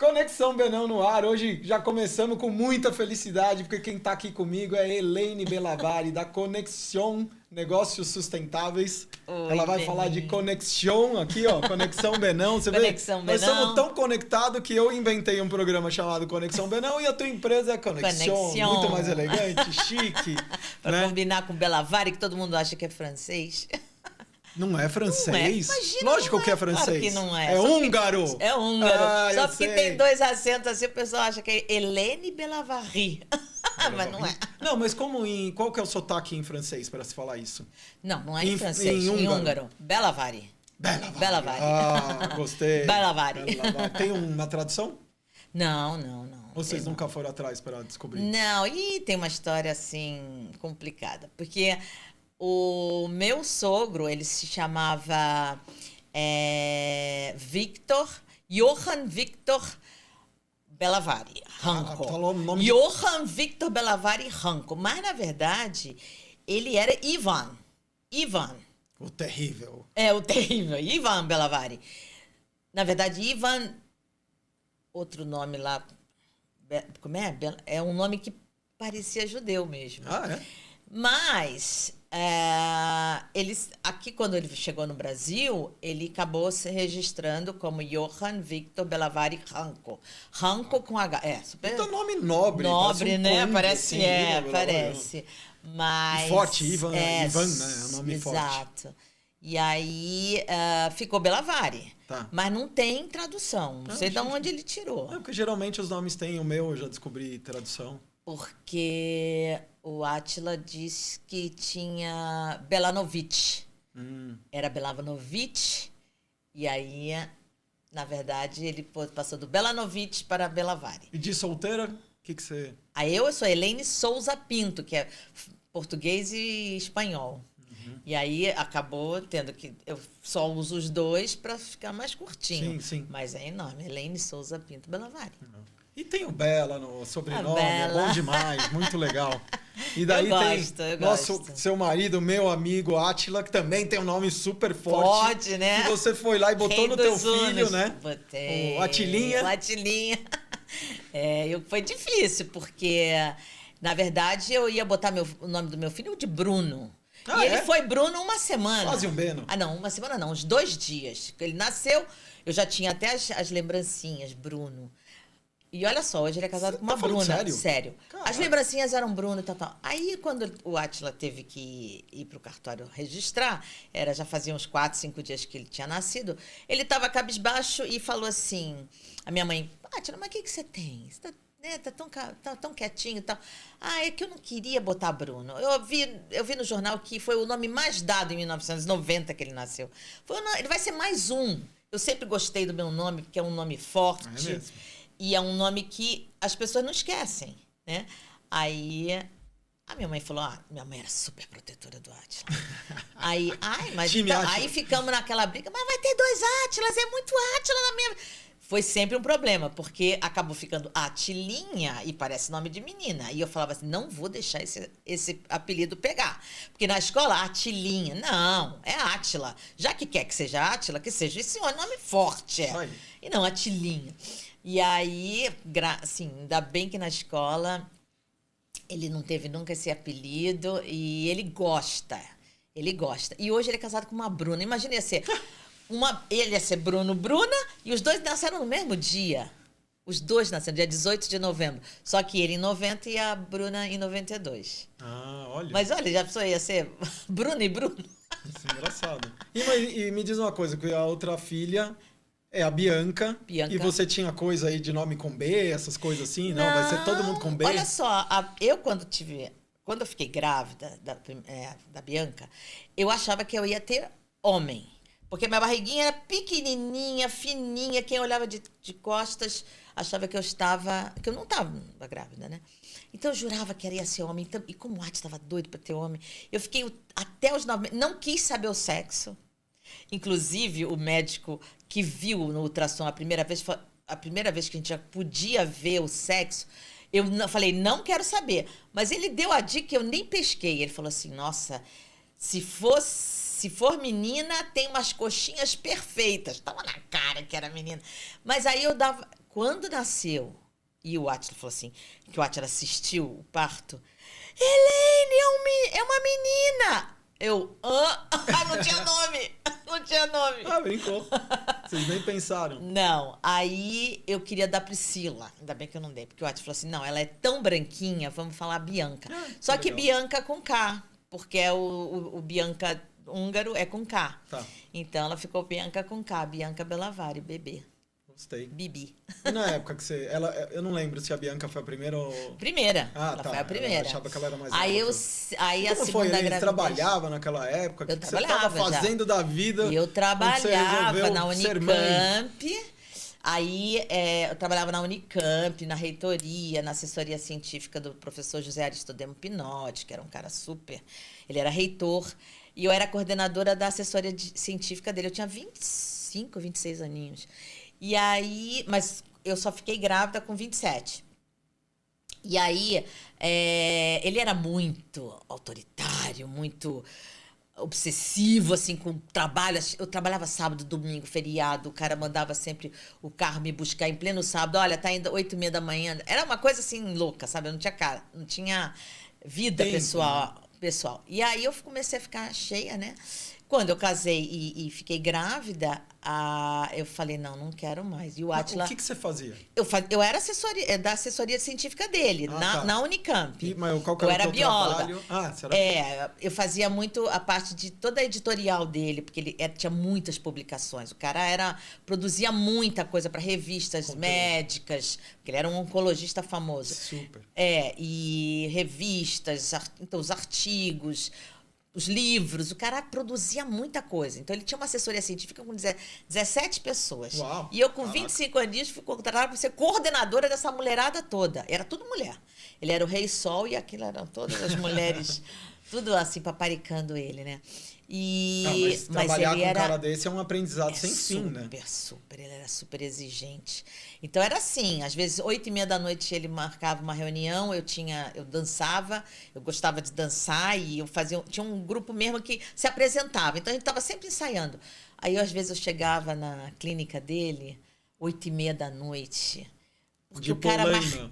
Conexão Benão no ar. Hoje já começamos com muita felicidade, porque quem está aqui comigo é Elaine Bellavari, da Conexão Negócios Sustentáveis. Oi, ela vai Beninho. falar de conexão aqui, ó, Conexão Benão. Você Conexão vê? Nós Benão. somos tão conectados que eu inventei um programa chamado Conexão Benão e a tua empresa é Conexão. Conexão. Muito mais elegante, chique. Pra né? combinar com Bellavari, que todo mundo acha que é francês. Não é francês? Não é. Imagina, Lógico não que é é. francês. Claro que não é. É Só porque- húngaro. É húngaro. Ah, Só eu porque sei. tem dois acentos assim, o pessoal acha que é Helene Bellavari. Mas não é. Não, mas qual que é o sotaque em francês para se falar isso? Não é Em- em francês, em em húngaro. húngaro. Bellavari. Bellavari. Ah, gostei. Bellavari. Tem uma tradução? Não. Ou vocês Tem nunca foram atrás para descobrir? Não, e tem uma história assim complicada, porque o meu sogro, ele se chamava Johann Victor Bellavari Ranco. falou o nome de- Johann Victor Bellavari Ranco, mas na verdade ele era Ivan. O terrível. É o terrível, Ivan Bellavari. Na verdade, Ivan, outro nome lá, como é? É um nome que parecia judeu mesmo. Ah, é? Mas, aqui quando ele chegou no Brasil, ele acabou se registrando como Johann Victor Bellavari Ranco. Ranco com H. Super Então nome nobre. nobre, parece um né? conde, Parece, assim, Bellavari. parece. Mas... E forte, Ivan, né? É um nome forte. Exato. E aí ficou Bellavari. Tá. Mas não tem tradução. Não sei de onde ele tirou. É, porque geralmente os nomes têm. O meu eu já descobri tradução. Porque o Átila diz que tinha Belanovic. Era Belanovic. E aí, na verdade, ele passou do Belanovic para Bellavari. E de solteira, o que você... Aí eu sou Elaine Souza Pinto, que é português e espanhol. E aí acabou tendo que... Eu só uso os dois para ficar mais curtinho. Sim. Mas é enorme. Elaine Souza Pinto Bellavari. E tem o Bela no sobrenome, A é Bela. bom demais, muito legal. E daí Eu tem gosto. seu marido, meu amigo Átila, que também tem um nome super forte. Pode, né? Que você foi lá e botou Rei no teu dos filho, Unos. né? Botei. O Atilinha. O Atilinha. Foi difícil, porque, na verdade, eu ia botar o nome do meu filho de Bruno. Ah, e ele é? foi Bruno uma semana. Quase um Beno. Ah, não, uma semana não, uns 2 dias. Ele nasceu, eu já tinha até as lembrancinhas, Bruno. E olha só, hoje ele é casado Você com uma tá falando Bruna. sério? As Caraca. lembrancinhas eram Bruno e tal. Aí, quando o Átila teve que ir pro cartório registrar, já fazia uns 4, 5 dias que ele tinha nascido, ele tava cabisbaixo e falou assim, a minha mãe, Átila, mas o que você tem? Você tá tão quietinho e tal. Ah, é que eu não queria botar Bruno. Eu vi no jornal que foi o nome mais dado em 1990 que ele nasceu. Ele vai ser mais um. Eu sempre gostei do meu nome, porque é um nome forte. É mesmo? E é um nome que as pessoas não esquecem, né? Aí a minha mãe falou, minha mãe era super protetora do Átila. Mas Time então, Átila. aí ficamos naquela briga, mas vai ter 2 Átilas, é muito Átila na minha... Foi sempre um problema, porque acabou ficando Atilinha e parece nome de menina. E eu falava assim, não vou deixar esse apelido pegar. Porque na escola, Atilinha. Não, é Átila. Já que quer que seja Átila, que seja esse nome forte. Aí. E não, Atilinha. E aí, assim, ainda bem que na escola ele não teve nunca esse apelido e ele gosta. Ele gosta. E hoje ele é casado com uma Bruna. Imagina, ele ia ser Bruna, e os dois nasceram no mesmo dia. Os dois nasceram, dia 18 de novembro. Só que ele em 90 e a Bruna em 92. Ah, olha. Mas olha, já pensou, ia ser Bruno e Bruno. Isso é engraçado. E me diz uma coisa, que a outra filha é a Bianca. Bianca. E você tinha coisa aí de nome com B, essas coisas assim? Não, vai ser todo mundo com B? Olha só, quando eu fiquei grávida da Bianca, eu achava que eu ia ter homem. Porque minha barriguinha era pequenininha, fininha. Quem olhava de costas achava que eu não estava grávida, né? Então eu jurava que ia ser homem. Então, e como o Ati estava doido para ter homem, eu fiquei até os 9 meses, não quis saber o sexo. Inclusive, o médico que viu no ultrassom a primeira vez que a gente já podia ver o sexo, eu falei, não quero saber. Mas ele deu a dica que eu nem pesquei. Ele falou assim, nossa, se se for menina, tem umas coxinhas perfeitas. Tava na cara que era menina. Mas aí eu dava... Quando nasceu, e o Átila falou assim, que o Átila assistiu o parto, Elaine, é uma menina! Eu, não tinha nome, não tinha nome. Ah, brincou. Vocês nem pensaram. Não, aí eu queria dar Priscila, ainda bem que eu não dei, porque o Átila falou assim, não, ela é tão branquinha, vamos falar Bianca. Só que legal. Bianca com K, porque é o Bianca húngaro é com K. Tá. Então ela ficou Bianca com K, Bianca Bellavari, bebê. Gostei. Bibi. E na época que você... eu não lembro se a Bianca foi a primeira ou... Primeira. Ah, ela tá. foi a primeira. Eu achava que ela era mais Aí, nova. aí a Como segunda foi? Ele gravidez... trabalhava naquela época? Eu O que você trabalhava estava já. fazendo da vida? Eu quando você trabalhava resolveu na ser mãe? Unicamp. Aí eu trabalhava na Unicamp, na reitoria, na assessoria científica do professor José Aristodemo Pinotti, que era um cara super... Ele era reitor. E eu era coordenadora da assessoria científica dele. Eu tinha 25, 26 aninhos. E aí... Mas eu só fiquei grávida com 27. E aí, ele era muito autoritário, muito obsessivo, assim, com o trabalho. Eu trabalhava sábado, domingo, feriado. O cara mandava sempre o carro me buscar em pleno sábado. Olha, tá indo 8h30 da manhã. Era uma coisa, assim, louca, sabe? Eu não tinha cara, não tinha vida Tempo, pessoal. E aí eu comecei a ficar cheia, né? Quando eu casei e fiquei grávida, eu falei, não quero mais. E o Átila... O que você fazia? Eu era da assessoria científica dele, tá. na Unicamp. Mas qual que Eu era era o teu bióloga. trabalho? Você era... Eu fazia muito a parte de toda a editorial dele, porque ele tinha muitas publicações. O cara produzia muita coisa para revistas Conteúdo. médicas, porque ele era um oncologista famoso. Super. E revistas, então os artigos... Os livros, o cara produzia muita coisa. Então, ele tinha uma assessoria científica com 17 pessoas. Uau, e eu, com caraca. 25 aninhos, fui contratada para ser coordenadora dessa mulherada toda. Era tudo mulher. Ele era o Rei Sol e aquilo eram todas as mulheres, tudo assim, paparicando ele, né? Mas trabalhar ele com um era... cara desse é um aprendizado sem fim, né? Super. Ele era super exigente. Então, era assim, às vezes, 8h30 da noite ele marcava uma reunião, eu dançava, eu gostava de dançar e tinha um grupo mesmo que se apresentava. Então, a gente estava sempre ensaiando. Aí, às vezes, eu chegava na clínica dele, 8h30 da noite... Porque de o cara polaina.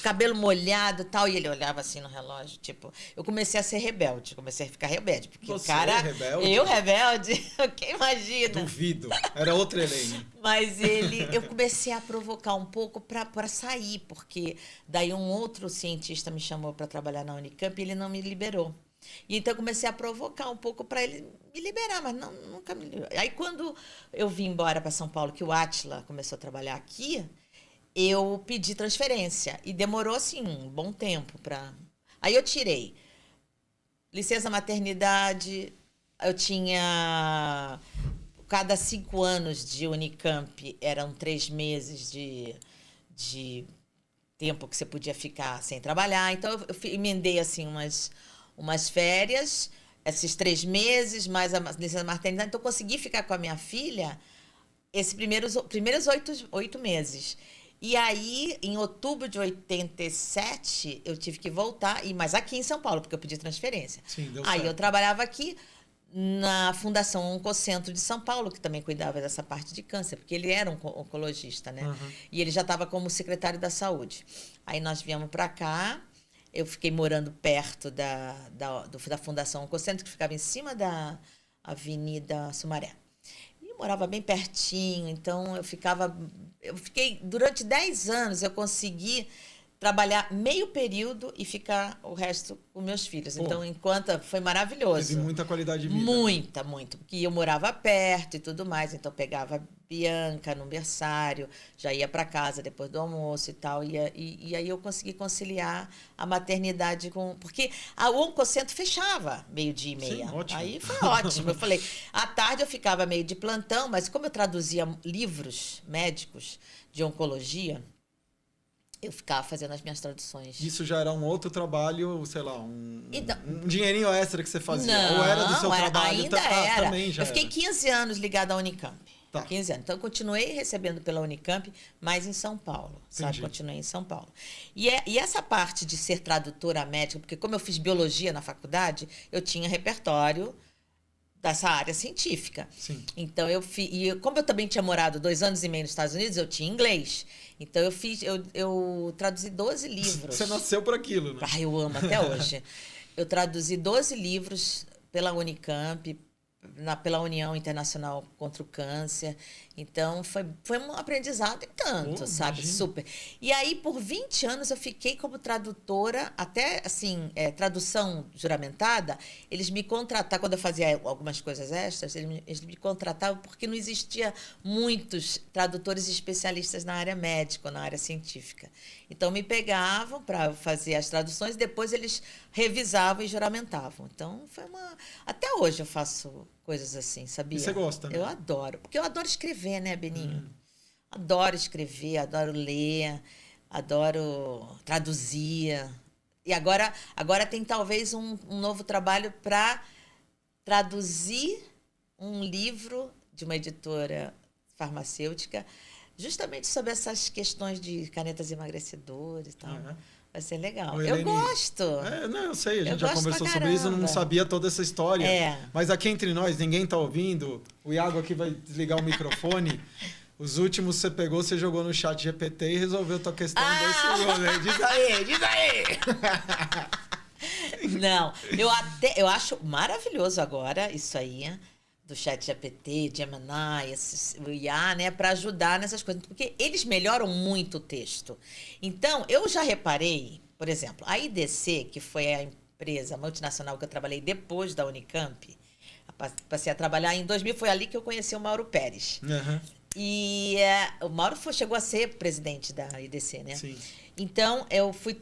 cabelo molhado e tal, e ele olhava assim no relógio, tipo, eu comecei a ser rebelde, comecei a ficar rebelde, porque Você o cara, é rebelde? eu rebelde, quem imagina? Duvido. Era outra Elaine. Mas eu comecei a provocar um pouco para sair, porque daí um outro cientista me chamou para trabalhar na Unicamp e ele não me liberou. E então eu comecei a provocar um pouco para ele me liberar, mas nunca me liberou. Aí quando eu vim embora para São Paulo, que o Átila começou a trabalhar aqui, eu pedi transferência e demorou, assim, um bom tempo para... Aí eu tirei licença maternidade, eu tinha... Cada 5 anos de Unicamp eram 3 meses de tempo que você podia ficar sem trabalhar. Então, eu emendei, assim, umas férias, esses 3 meses, mais a licença maternidade. Então, eu consegui ficar com a minha filha esses primeiros 8 meses. E aí, em outubro de 87, eu tive que voltar, mas aqui em São Paulo, porque eu pedi transferência. Sim, deu Aí certo. eu trabalhava aqui na Fundação Oncocentro de São Paulo, que também cuidava dessa parte de câncer, porque ele era um oncologista, né? Uhum. E ele já estava como secretário da Saúde. Aí nós viemos para cá, eu fiquei morando perto da Fundação Oncocentro, que ficava em cima da Avenida Sumaré. Morava bem pertinho, então eu fiquei, durante 10 anos, eu consegui trabalhar meio período e ficar o resto com meus filhos. Pô, então, foi maravilhoso. Teve muita qualidade de vida. Muito. Porque eu morava perto e tudo mais, então pegava Bianca no berçário, já ia para casa depois do almoço e tal, e aí eu consegui conciliar a maternidade com... Porque o Oncocentro fechava 12h30. Sim, ótimo. Aí foi ótimo. Eu falei, à tarde eu ficava meio de plantão, mas como eu traduzia livros médicos de oncologia, eu ficava fazendo as minhas traduções. Isso já era um outro trabalho, sei lá, Então, um dinheirinho extra que você fazia? Não, ou era do seu trabalho? ainda era. Também já eu fiquei era. 15 anos ligada à Unicamp. Tá. 15 anos. Então, eu continuei recebendo pela Unicamp, mas em São Paulo. Sabe? Entendi. Continuei em São Paulo. E essa parte de ser tradutora médica, porque como eu fiz biologia na faculdade, eu tinha repertório dessa área científica. Sim. Então, e como eu também tinha morado 2 anos e meio nos Estados Unidos, eu tinha inglês. Então, eu traduzi 12 livros. Você nasceu por aquilo, né? Ah, eu amo até hoje. Eu traduzi 12 livros pela Unicamp, pela União Internacional contra o Câncer. Então, foi um aprendizado e tanto, sabe? Imagina. Super. E aí, por 20 anos, eu fiquei como tradutora, até, assim, tradução juramentada. Eles me contratavam, quando eu fazia algumas coisas extras, eles me contratavam porque não existia muitos tradutores especialistas na área médica ou na área científica. Então, me pegavam para fazer as traduções e depois eles revisavam e juramentavam. Então, até hoje eu faço coisas assim, sabia? E você gosta, né? Eu adoro. Porque eu adoro escrever, né, Beninho? Adoro escrever, adoro ler, adoro traduzir. E agora tem talvez um novo trabalho para traduzir um livro de uma editora farmacêutica justamente sobre essas questões de canetas emagrecedoras e tal. Uhum. Vai ser legal. Ô, eu Helene, gosto. Não, eu sei, a Eu gente já gosto conversou pra sobre isso, eu não caramba. sabia toda essa história. É. Mas aqui entre nós, ninguém tá ouvindo. O Iago aqui vai desligar o microfone. Os últimos você pegou, você jogou no chat GPT e resolveu tua questão em 2 segundos. Né? Diz aí! Não, eu acho maravilhoso agora isso aí, do chat GPT, Gemini, o IA, né, para ajudar nessas coisas, porque eles melhoram muito o texto. Então, eu já reparei, por exemplo, a IDC, que foi a empresa multinacional que eu trabalhei depois da Unicamp, passei a trabalhar em 2000, foi ali que eu conheci o Mauro Pérez. Uhum. E o Mauro chegou a ser presidente da IDC, né? Sim. Então, eu fui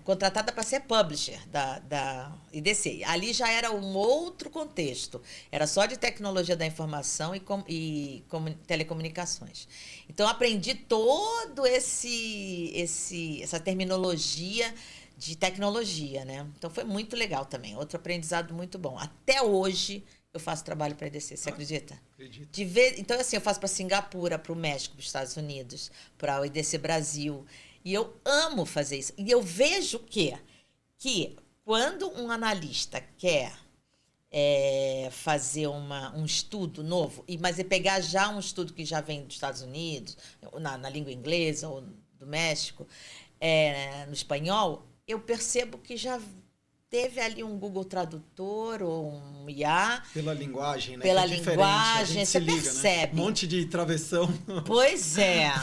contratada para ser publisher da IDC. Ali já era um outro contexto. Era só de tecnologia da informação e telecomunicações. Então, eu aprendi todo essa terminologia de tecnologia, né? Então, foi muito legal também. Outro aprendizado muito bom. Até hoje, eu faço trabalho para a IDC. Você acredita? Acredito. Então, assim, eu faço para Singapura, para o México, para os Estados Unidos, para o IDC Brasil. E eu amo fazer isso. E eu vejo que quando um analista quer fazer um estudo novo, mas pegar já um estudo que já vem dos Estados Unidos, na língua inglesa ou do México, no espanhol, eu percebo que já teve ali um Google Tradutor ou um IA. Pela linguagem, né? Pela que é diferente, linguagem, a gente você se liga, percebe. Né? Um monte de travessão. Pois é.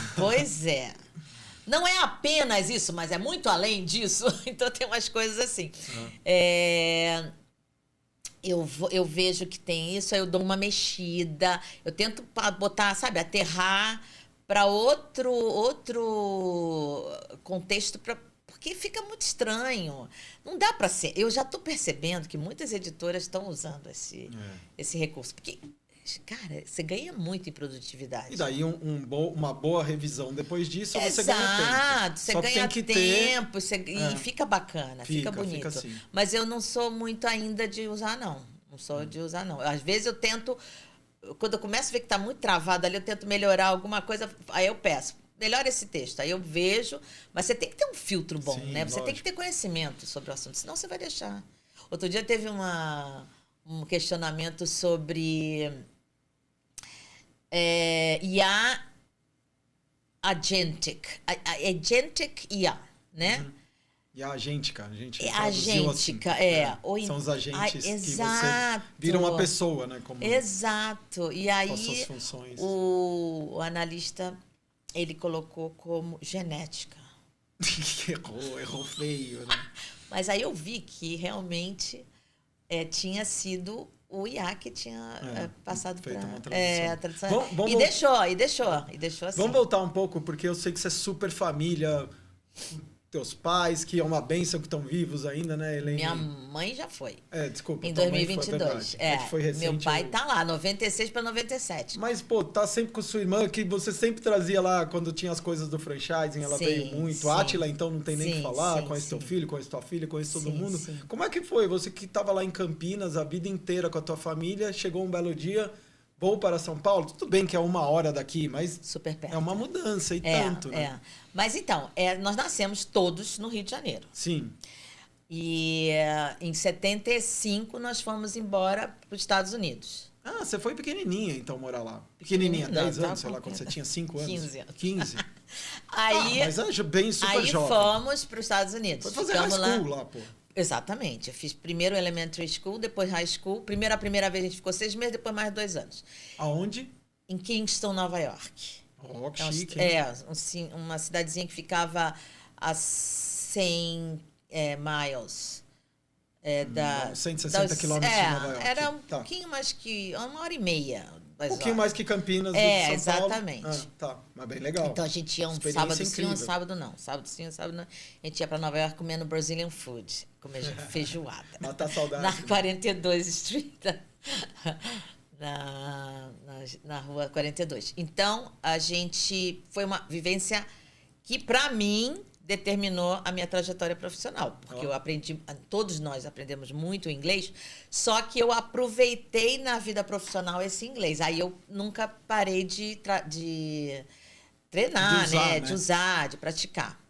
Não é apenas isso, mas é muito além disso. Então, tem umas coisas assim. Eu vejo que tem isso, aí eu dou uma mexida. Eu tento botar, sabe, aterrar para outro contexto, porque fica muito estranho. Não dá para ser. Eu já estou percebendo que muitas editoras estão usando esse recurso. Porque, cara, você ganha muito em produtividade. E daí uma boa revisão depois disso, você ganha tempo. Exato, você Só que ganha tem que tempo e fica bacana, fica bonito. Fica assim. Mas eu não sou muito ainda de usar, não. Não sou de usar, não. Às vezes eu tento, quando eu começo a ver que está muito travado ali, eu tento melhorar alguma coisa, aí eu peço, melhora esse texto. Aí eu vejo, mas você tem que ter um filtro bom, Sim, né? Você tem lógico. que ter conhecimento sobre o assunto, senão você vai deixar. Outro dia teve um questionamento sobre IA agentic IA, né? Uhum. E a agêntica, a gente Agêntica, assim, são os agentes que exato. você vira uma pessoa, né? Como Exato. E aí, suas funções. o analista, ele colocou como genética. errou feio, né? Mas aí eu vi que realmente tinha sido o IA que tinha passado feito uma para a tradução. Vamos E deixou assim. Vamos voltar um pouco, porque eu sei que você é super família, teus pais, que é uma bênção que estão vivos ainda, né, Helene? Minha mãe já foi. Desculpa. Em tua mãe 2022. É que foi recente. Meu pai tá lá, 96 para 97. Mas, pô, tá sempre com sua irmã, que você sempre trazia lá quando tinha as coisas do franchising, ela veio muito. Sim. Átila, então não tem nem o que falar, sim, conhece teu filho, conhece tua filha, conhece todo Sim, mundo. sim. Como é que foi? Você que tava lá em Campinas a vida inteira com a tua família, chegou um belo dia, vou para São Paulo, tudo bem que é 1 hora daqui, mas Super perto. é uma mudança e tanto, né? Mas então, nós nascemos todos no Rio de Janeiro. Sim. E em 75 nós fomos embora para os Estados Unidos. Ah, você foi pequenininha, então, morar lá. Pequenininha, Não, 10 tava anos, sei lá, com- quando você tinha 5 anos. 15 anos. 15. Aí, Mas é bem super aí jovem. fomos para os Estados Unidos. Foi fazer high Ficamos lá. school lá, pô. Exatamente. Eu fiz primeiro elementary school, depois high school. A primeira vez a gente ficou 6 meses, depois mais 2 anos. Aonde? Em Kingston, Nova York. Ó, que É, chique, hein? uma cidadezinha que ficava a 100 miles. Bom, 160 quilômetros de Nova York. Era um Tá. pouquinho mais que 1h30. Um pouquinho mais que Campinas É, e São Paulo. exatamente. Ah, tá, mas bem legal. Então a gente ia um Experiência sábado sim, um incrível. sábado não. Sábado sim, um sábado não. A gente ia para Nova York comendo Brazilian food, comer feijoada. Matar a saudade. Na 42 Street, na rua 42. Então, a gente foi uma vivência que, para mim, determinou a minha trajetória profissional. Porque eu aprendi, todos nós aprendemos muito inglês, só que eu aproveitei na vida profissional esse inglês. Aí eu nunca parei de treinar, De usar, né? De usar, de praticar.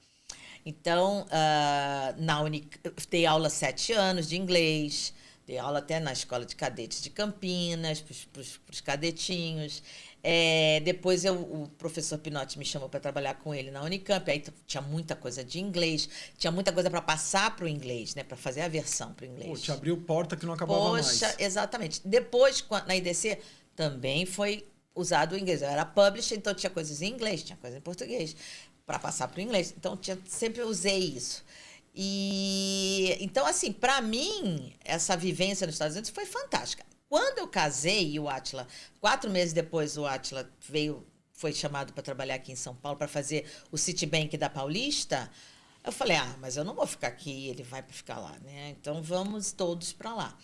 Então, eu dei aula 7 anos de inglês, dei aula até na Escola de Cadetes de Campinas, para os cadetinhos. Depois o professor Pinotti me chamou para trabalhar com ele na Unicamp, aí tinha muita coisa de inglês, tinha muita coisa para passar para o inglês, né, para fazer a versão para o inglês. Pô, te abriu porta que não acabava mais. Poxa, exatamente. Depois, na IDC, também foi usado o inglês. Eu era publisher, então tinha coisas em inglês, tinha coisa em português, para passar para o inglês. Então, sempre usei isso. E então, assim, para mim, essa vivência nos Estados Unidos foi fantástica. Quando eu casei, e o Átila, 4 meses depois, o Átila foi chamado para trabalhar aqui em São Paulo para fazer o Citibank da Paulista. Eu falei, mas eu não vou ficar aqui, ele vai para ficar lá, né? Então vamos todos para lá.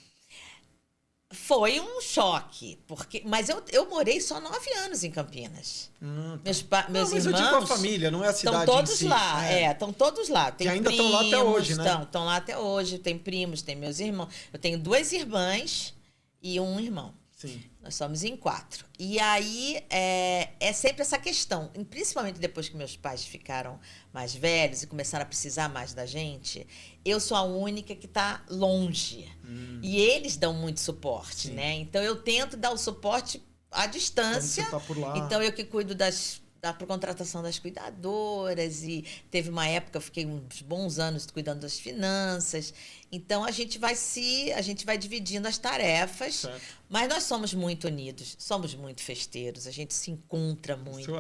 Foi um choque, mas eu morei só 9 anos em Campinas. Tá. Meus mas irmãos eu digo a família, não é a cidade estão todos em si. lá, estão todos lá. Tem que ainda estão primos, lá até hoje, né? Estão lá até hoje, tem primos, tem meus irmãos. Eu tenho 2 irmãs e um irmão. Sim. Nós somos em 4. E aí é sempre essa questão, principalmente depois que meus pais ficaram mais velhos e começaram a precisar mais da gente, eu sou a única que está longe. E eles dão muito suporte, Sim. né? Então eu tento dar o suporte à distância. Quando você tá por lá. Então eu que cuido da contratação das cuidadoras, e teve uma época, eu fiquei uns bons anos cuidando das finanças. Então a gente vai dividindo as tarefas, Certo. mas nós somos muito unidos, somos muito festeiros, a gente se encontra muito.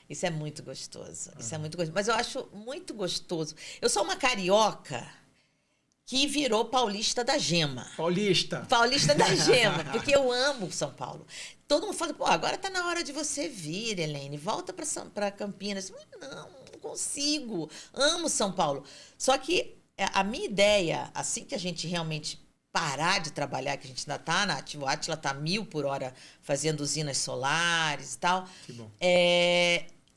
Isso é muito gostoso. Isso é muito gostoso. Mas eu acho muito gostoso. Eu sou uma carioca que virou paulista da gema. Paulista da gema, porque eu amo São Paulo. Todo mundo fala, agora está na hora de você vir, Elaine, volta para Campinas. Não consigo, amo São Paulo. Só que a minha ideia, assim que a gente realmente parar de trabalhar, que a gente ainda está na Ativo, o Átila está 1000 por hora fazendo usinas solares e tal. Que bom.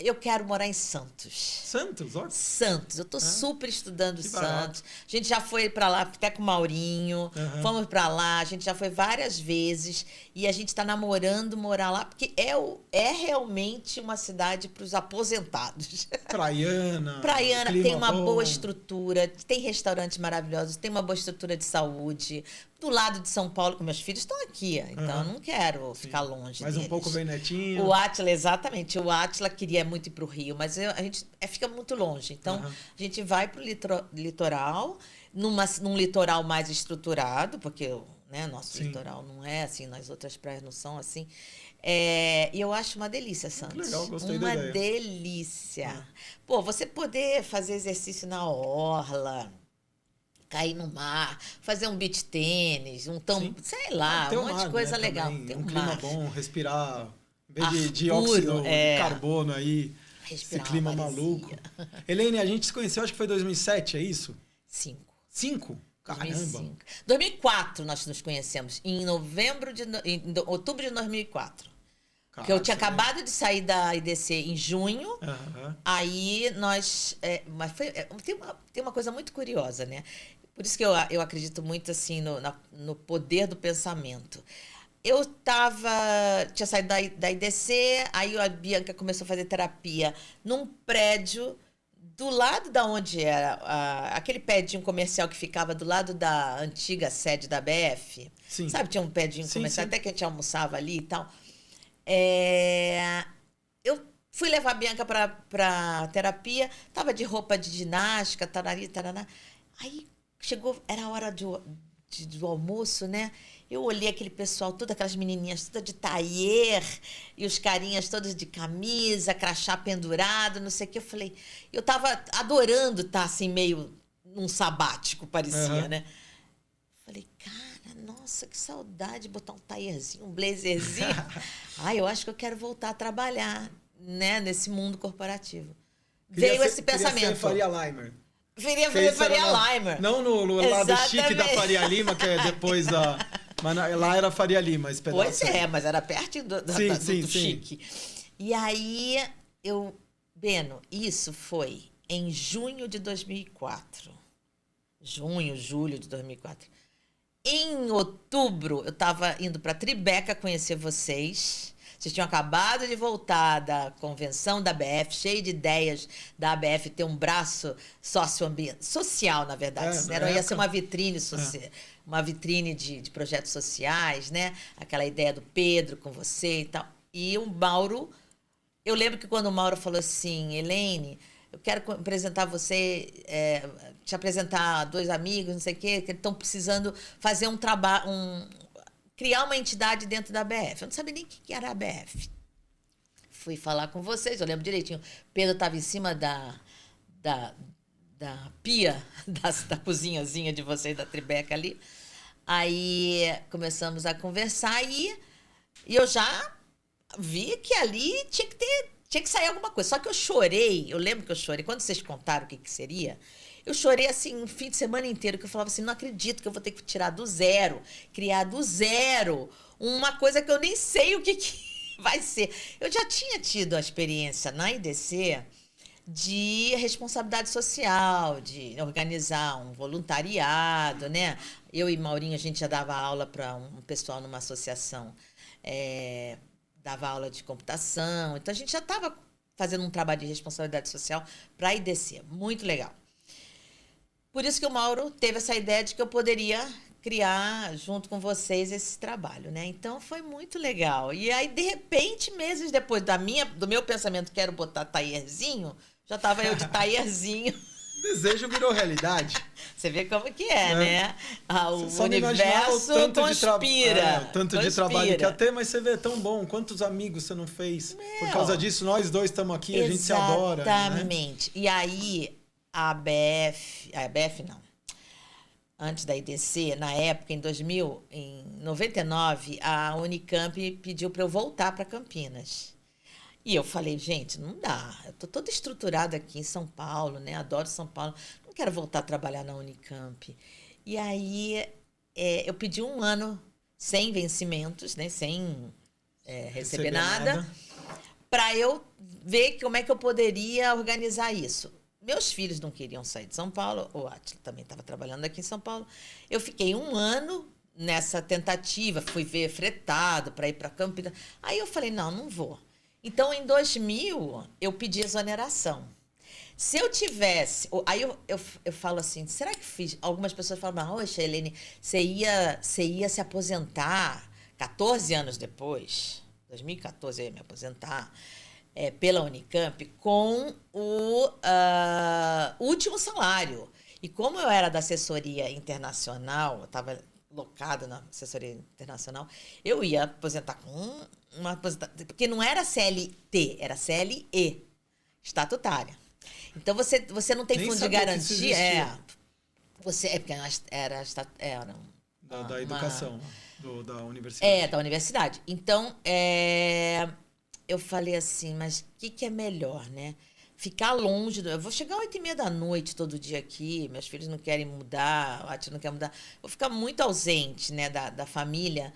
Eu quero morar em Santos. Santos, ó. Santos, eu tô super estudando Que Santos. barato. A gente já foi para lá até com o Maurinho, fomos para lá, a gente já foi várias vezes e a gente está namorando morar lá, porque é realmente uma cidade para os aposentados. Praiana. Praiana, clima tem uma bom. boa estrutura, tem restaurantes maravilhosos, tem uma boa estrutura de saúde. Do lado de São Paulo, que meus filhos estão aqui, então eu não quero ficar longe Mais deles. um pouco bem netinho. O Átila, exatamente. O Átila queria muito ir para o Rio, mas a gente fica muito longe. Então, a gente vai para o litoral, num litoral mais estruturado, porque nosso litoral não é assim, nas outras praias não são assim. E eu acho uma delícia, Santos. Legal, gostei da ideia. Uma delícia. Pô, você poder fazer exercício na orla, cair no mar, fazer um beach tênis, sei lá, Tem um monte de coisa legal. também. Tem um clima mar. bom, respirar em vez Ar de dióxido puro, de carbono aí, Respirar esse clima uma maresia. maluco. Helene, a gente se conheceu, acho que foi em 2007, é isso? 5. 5? Caramba. 2005. 2004 nós nos conhecemos, em outubro de 2004. Porque eu tinha acabado de sair da IDC em junho, aí nós... tem uma coisa muito curiosa, né? Por isso que eu acredito muito assim no poder do pensamento. Eu tinha saído da IDC, aí a Bianca começou a fazer terapia num prédio do lado da onde era aquele predinho comercial que ficava do lado da antiga sede da ABF, Sim. sabe, tinha um predinho comercial, sim. até que a gente almoçava ali e tal. Eu fui levar a Bianca pra terapia, tava de roupa de ginástica, tarari, taraná. Aí chegou, era a hora do almoço, né? Eu olhei aquele pessoal, todas aquelas menininhas, todas de taier, e os carinhas todos de camisa, crachá pendurado, não sei o que. Eu falei, eu tava adorando estar assim, meio num sabático, parecia, né? Falei, cara, nossa, que saudade de botar um taierzinho, um blazerzinho. Eu acho que eu quero voltar a trabalhar, né, nesse mundo corporativo. Veio esse pensamento. Queria ser Faria Limer. Faria Limer. Não no lado chique da Faria Lima, que é depois da... Mas lá era Faria Lima, esse pedaço. Pois é, mas era perto do chique. E aí, Beno, isso foi em junho de 2004. Julho de 2004. Em outubro, eu estava indo para Tribeca conhecer vocês. Vocês tinham acabado de voltar da convenção da ABF, cheio de ideias da ABF ter um braço social, na verdade. Ia ser uma vitrine social. Uma vitrine de projetos sociais, né? Aquela ideia do Pedro com você e tal. E o Mauro... Eu lembro que quando o Mauro falou assim, Elaine, eu quero apresentar você, te apresentar 2 amigos, não sei o quê, que estão precisando fazer um trabalho, criar uma entidade dentro da ABF. Eu não sabia nem o que era a ABF. Fui falar com vocês, eu lembro direitinho. Pedro estava em cima da pia, da cozinhazinha de vocês, da Tribeca ali. Aí começamos a conversar e eu já vi que ali tinha que sair alguma coisa. Só que eu lembro que eu chorei. Quando vocês contaram o que seria, eu chorei assim um fim de semana inteiro, que eu falava assim, não acredito que eu vou ter que tirar do zero, criar do zero uma coisa que eu nem sei o que vai ser. Eu já tinha tido a experiência na IDC de responsabilidade social, de organizar um voluntariado, né? Eu e Maurinho, a gente já dava aula para um pessoal numa associação, dava aula de computação, então a gente já estava fazendo um trabalho de responsabilidade social para a IDC, muito legal. Por isso que o Mauro teve essa ideia de que eu poderia criar, junto com vocês, esse trabalho, né? Então, foi muito legal. E aí, de repente, meses depois do meu pensamento, quero botar taierzinho, já estava eu de taierzinho. Desejo virou realidade. Você vê como que né? O universo conspira. O tanto de trabalho que ia ter, mas você vê, é tão bom. Quantos amigos você não fez? Por causa disso, nós 2 estamos aqui, a gente se adora. Exatamente. Né? E aí, a ABF não. Antes da IDC, na época, em 99, a Unicamp pediu para eu voltar para Campinas. E eu falei, gente, não dá. Eu tô toda estruturada aqui em São Paulo, né? Adoro São Paulo. Não quero voltar a trabalhar na Unicamp. E aí, eu pedi 1 ano sem vencimentos, né? Sem receber nada, para eu ver como é que eu poderia organizar isso. Meus filhos não queriam sair de São Paulo, o Átila também estava trabalhando aqui em São Paulo. Eu fiquei 1 ano nessa tentativa, fui ver fretado para ir para Campinas. Aí eu falei, não vou. Então, em 2000, eu pedi exoneração. Se eu tivesse... Aí eu falo assim, será que fiz... Algumas pessoas falam, poxa, Elaine, você ia se aposentar 14 anos depois, 2014 eu ia me aposentar, pela Unicamp, com o último salário. E como eu era da assessoria internacional, eu estava locada na assessoria internacional, eu ia aposentar com uma aposentadoria, porque não era CLT, era CLE, estatutária. Então, você não tem nem fundo de garantia. Porque era da educação, da universidade. Da universidade. Então, eu falei assim, mas o que é melhor, né? Ficar longe. Eu vou chegar às 8h30 da noite todo dia aqui, meus filhos não querem mudar, o Átila não quer mudar. Vou ficar muito ausente, né, da família.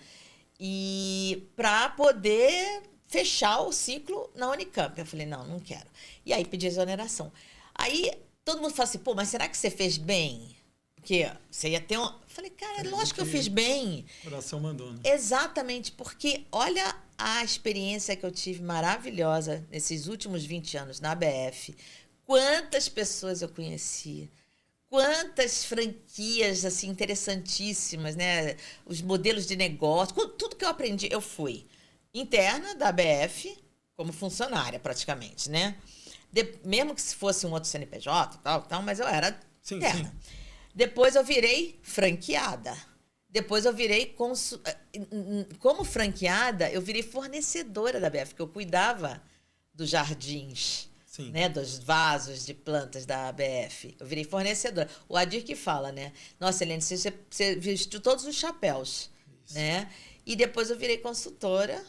E para poder fechar o ciclo na Unicamp. Eu falei, não quero. E aí pedi exoneração. Aí todo mundo fala assim, pô, mas será que você fez bem? Porque você ia ter um... Eu falei, cara, lógico que eu fiz bem. O coração mandou, né? Exatamente, porque olha a experiência que eu tive maravilhosa nesses últimos 20 anos na ABF, quantas pessoas eu conheci. Quantas franquias, assim, interessantíssimas, né? Os modelos de negócio, tudo que eu aprendi, eu fui interna da ABF, como funcionária, praticamente, né? Mesmo que se fosse um outro CNPJ, tal, mas eu era interna. Sim. Depois eu virei franqueada. Depois eu virei... Como franqueada, eu virei fornecedora da ABF, porque eu cuidava dos jardins... Sim. Né, dos vasos de plantas da ABF. Eu virei fornecedora. O Adir que fala, né? Nossa, Helene, você vestiu todos os chapéus. Isso. Né? E depois eu virei consultora,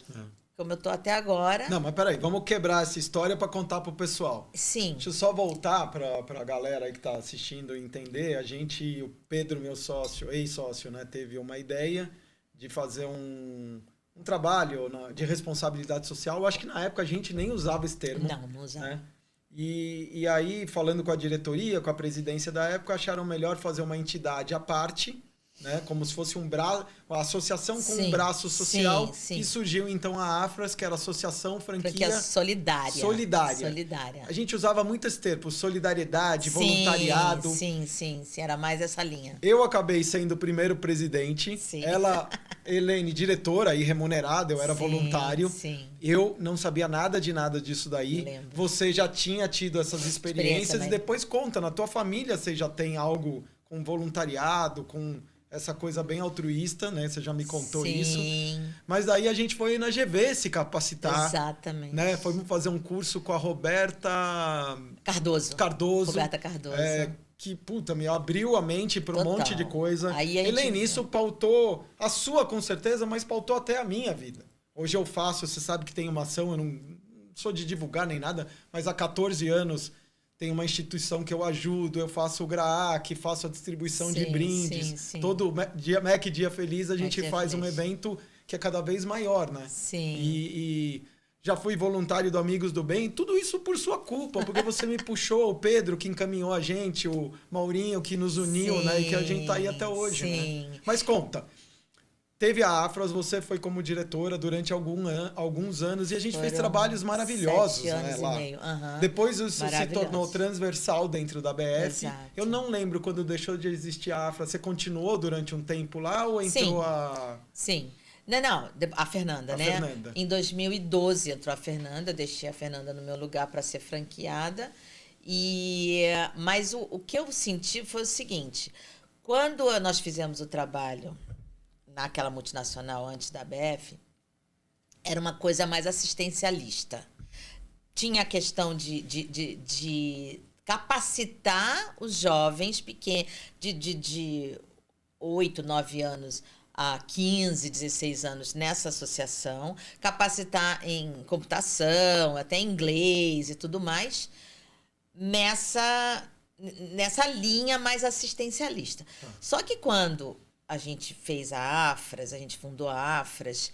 como eu tô até agora. Não, mas peraí, vamos quebrar essa história para contar pro pessoal. Sim. Deixa eu só voltar pra galera aí que tá assistindo entender. O Pedro, meu sócio, ex-sócio, né, teve uma ideia de fazer um trabalho de responsabilidade social. Eu acho que na época a gente nem usava esse termo. Não usava. Né? E aí, falando com a diretoria, com a presidência da época, acharam melhor fazer uma entidade à parte, né? Como se fosse uma associação com um braço social. Sim. E surgiu, então, a AFRAS, que era a Associação Franquia Solidária. A gente usava muito esse termo, solidariedade, voluntariado. Sim, era mais essa linha. Eu acabei sendo o primeiro presidente. Sim. Ela, Helene, diretora e remunerada, eu era voluntário. Sim. Eu não sabia nada disso daí. Você já tinha tido essas experiências e depois conta, na tua família você já tem algo com voluntariado, com essa coisa bem altruísta, né? Você já me contou isso. Mas daí a gente foi na GV se capacitar. Exatamente. Né? Fomos fazer um curso com a Roberta Cardoso. Roberta Cardoso. Que, puta, me abriu a mente para um monte de coisa. Helene, isso pautou a sua, com certeza, mas pautou até a minha vida. Hoje eu faço, você sabe que tem uma ação, eu não sou de divulgar nem nada, mas há 14 anos tem uma instituição que eu ajudo, eu faço o GRAAC, faço a distribuição de brindes. Sim. Todo Dia Feliz a gente faz um evento que é cada vez maior, né? Sim. E já fui voluntário do Amigos do Bem, tudo isso por sua culpa, porque você me puxou, o Pedro que encaminhou a gente, o Maurinho que nos uniu, né? E que a gente tá aí até hoje, né? Mas conta, teve a AFRAS, você foi como diretora durante alguns anos e a gente fez trabalhos maravilhosos, 7 anos né, lá. E meio. Depois isso se tornou transversal dentro da BF. Exato. Eu não lembro quando deixou de existir a AFRAS, você continuou durante um tempo lá ou entrou Sim. Não, a Fernanda, né? Fernanda. Em 2012 entrou a Fernanda, eu deixei a Fernanda no meu lugar para ser franqueada. Mas o que eu senti foi o seguinte, quando nós fizemos o trabalho naquela multinacional antes da ABF, era uma coisa mais assistencialista. Tinha a questão de capacitar os jovens pequenos, de 8, 9 anos a 15, 16 anos nessa associação, capacitar em computação, até inglês e tudo mais, nessa linha mais assistencialista. Só que quando a gente fez a AFRAS, a gente fundou a AFRAS,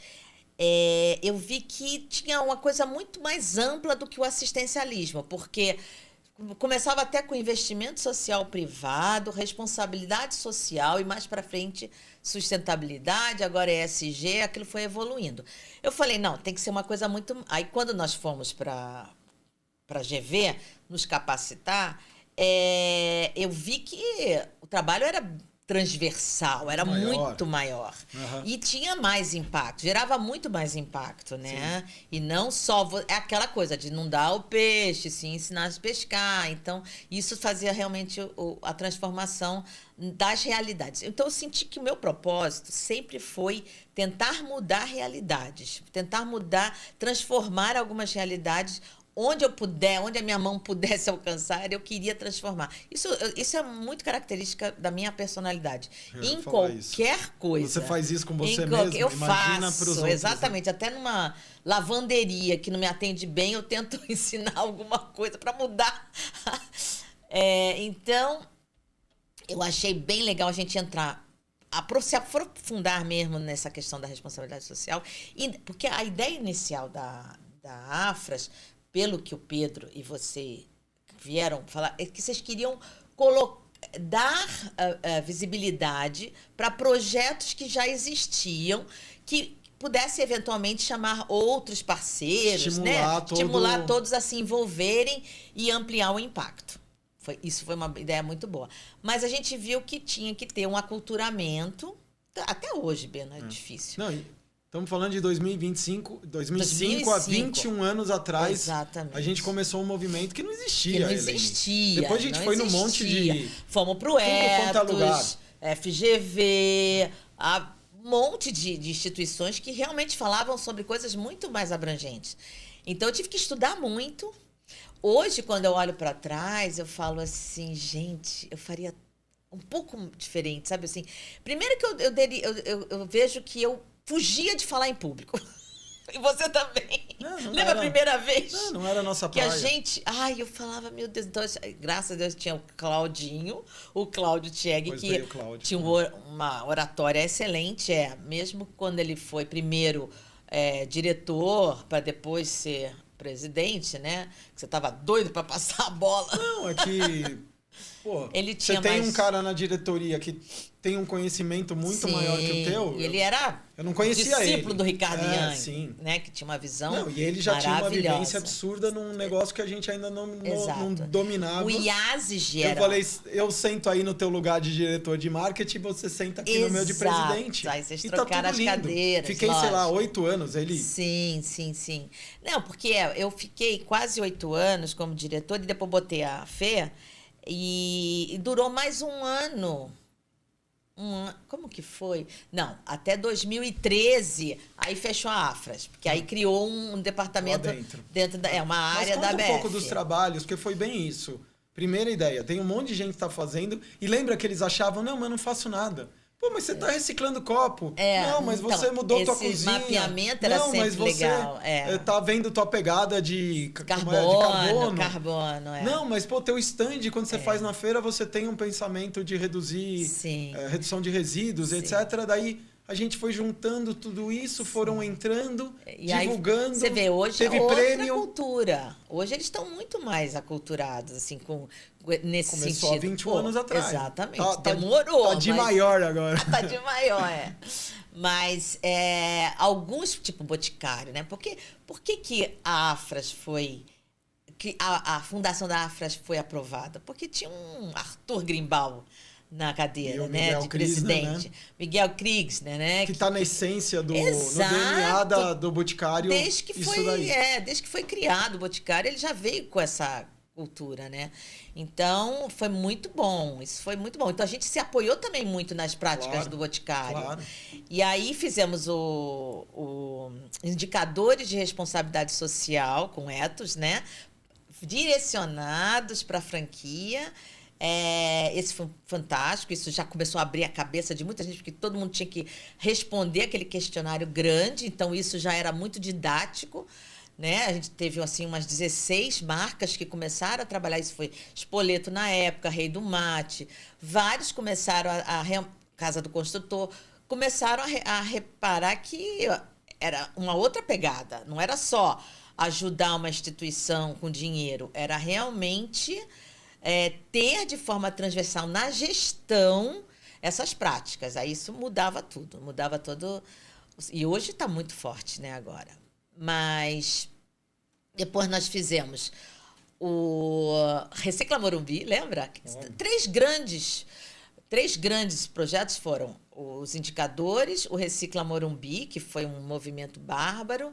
eu vi que tinha uma coisa muito mais ampla do que o assistencialismo, porque começava até com investimento social privado, responsabilidade social e mais para frente sustentabilidade, agora é ESG, aquilo foi evoluindo. Eu falei, não, tem que ser uma coisa muito... Aí quando nós fomos para a GV nos capacitar, eu vi que o trabalho era transversal, era muito maior. E tinha mais impacto, gerava muito mais impacto, né? Sim. E não só... É aquela coisa de não dar o peixe, sim, ensinar a pescar. Então, isso fazia realmente a transformação das realidades. Então, eu senti que o meu propósito sempre foi tentar mudar realidades, tentar transformar algumas realidades onde eu puder, onde a minha mão pudesse alcançar, eu queria transformar. Isso é muito característica da minha personalidade. Em qualquer coisa. Você faz isso com você mesmo? Eu faço, exatamente. Até numa lavanderia que não me atende bem, eu tento ensinar alguma coisa para mudar. Então, eu achei bem legal a gente entrar, se aprofundar mesmo nessa questão da responsabilidade social, porque a ideia inicial da AFRAS, pelo que o Pedro e você vieram falar, é que vocês queriam dar visibilidade para projetos que já existiam, pudesse eventualmente chamar outros parceiros, estimular todos a se envolverem e ampliar o impacto. Isso foi uma ideia muito boa. Mas a gente viu que tinha que ter um aculturamento. Até hoje, Beno, é difícil. Não, estamos falando de 2005 a 21 anos atrás. Exatamente. A gente começou um movimento que não existia. Que não existia. Depois a gente foi num monte de... Fomos pro Etos, FGV, um monte de instituições que realmente falavam sobre coisas muito mais abrangentes. Então, eu tive que estudar muito. Hoje, quando eu olho para trás, eu falo assim, gente, eu faria um pouco diferente, sabe assim? Primeiro que eu vejo que eu fugia de falar em público. E você também. Lembra a primeira vez? Não era a nossa praia. Que a gente... eu falava, meu Deus, então, graças a Deus tinha o Claudinho, o Cláudio Tcheg, que tinha uma oratória excelente, mesmo quando ele foi primeiro diretor, para depois ser presidente, né? Que você tava doido para passar a bola. Não, é que... Pô, ele tinha você tem um cara na diretoria que tem um conhecimento muito maior que o teu. E ele era eu não conhecia discípulo ele. do Ricardo Yang, sim. né? Que tinha uma visão não, e ele já tinha uma vivência absurda num negócio que a gente ainda não dominava. O IASIS era... Eu falei, eu sento aí no teu lugar de diretor de marketing, você senta aqui no meu de presidente. Aí vocês e trocaram tá tudo as lindo. cadeiras. Fiquei, sei lá, 8 anos. Ele... Sim. Não, porque eu fiquei quase 8 anos como diretor e depois botei a Fê. E durou mais um ano. Como que foi? Não, até 2013, aí fechou a Afras, porque aí criou um departamento dentro da uma área da BF. Mas conta um pouco dos trabalhos, porque foi bem isso. Primeira ideia, tem um monte de gente que está fazendo, e lembra que eles achavam, não, mas eu não faço nada. Pô, mas você tá reciclando copo. Não, mas você mudou tua cozinha. Esse mapeamento era sempre legal. Tá vendo tua pegada de carbono. Não, mas pô, teu stand, quando você faz na feira, você tem um pensamento de reduzir, redução de resíduos, etc. Daí a gente foi juntando tudo isso, foram entrando, divulgando. Aí, você vê, hoje teve outra prêmio. Cultura. Hoje eles estão muito mais aculturados, assim, nesse Começou sentido. Começou há 21 anos atrás. Exatamente. Demorou. Tá de maior agora. Tá de maior, Mas alguns, tipo Boticário, né? Por que a Afras foi... que a fundação da Afras foi aprovada? Porque tinha um Arthur Grimbal na cadeira, né, de presidente. Né? Miguel Kriegsner, né? Que está na essência do no DNA do Boticário. Desde que foi criado o Boticário, ele já veio com essa cultura, né? Então, foi muito bom. Isso foi muito bom. Então, a gente se apoiou também muito nas práticas do Boticário. Claro. E aí, fizemos o indicadores de responsabilidade social com Etos, né? Direcionados para a franquia. Esse foi fantástico, isso já começou a abrir a cabeça de muita gente, porque todo mundo tinha que responder aquele questionário grande, então isso já era muito didático, né? A gente teve assim umas 16 marcas que começaram a trabalhar, isso foi Spoleto na época, Rei do Mate, vários começaram Casa do Construtor, começaram a reparar que era uma outra pegada, não era só ajudar uma instituição com dinheiro, era realmente... ter de forma transversal na gestão essas práticas. Aí isso mudava tudo, mudava todo... E hoje está muito forte, né, agora. Mas depois nós fizemos o Recicla Morumbi, lembra? Três grandes projetos foram os indicadores, o Recicla Morumbi, que foi um movimento bárbaro,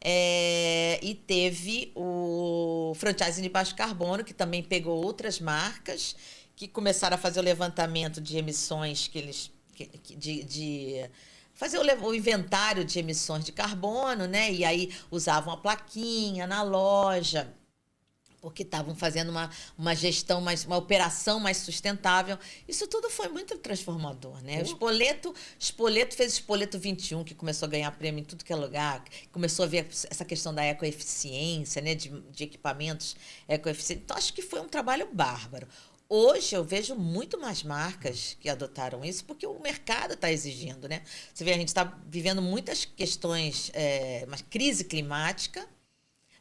e teve o franchising de baixo carbono, que também pegou outras marcas que começaram a fazer o levantamento de emissões fazer o inventário de emissões de carbono, né? E aí usavam a plaquinha na loja, porque estavam fazendo uma gestão, uma operação mais sustentável. Isso tudo foi muito transformador, né? O Spoleto fez o Spoleto 21, que começou a ganhar prêmio em tudo que é lugar, começou a ver essa questão da ecoeficiência, né? De equipamentos ecoeficientes. Então, acho que foi um trabalho bárbaro. Hoje, eu vejo muito mais marcas que adotaram isso, porque o mercado está exigindo, né? Você vê, a gente está vivendo muitas questões, uma crise climática,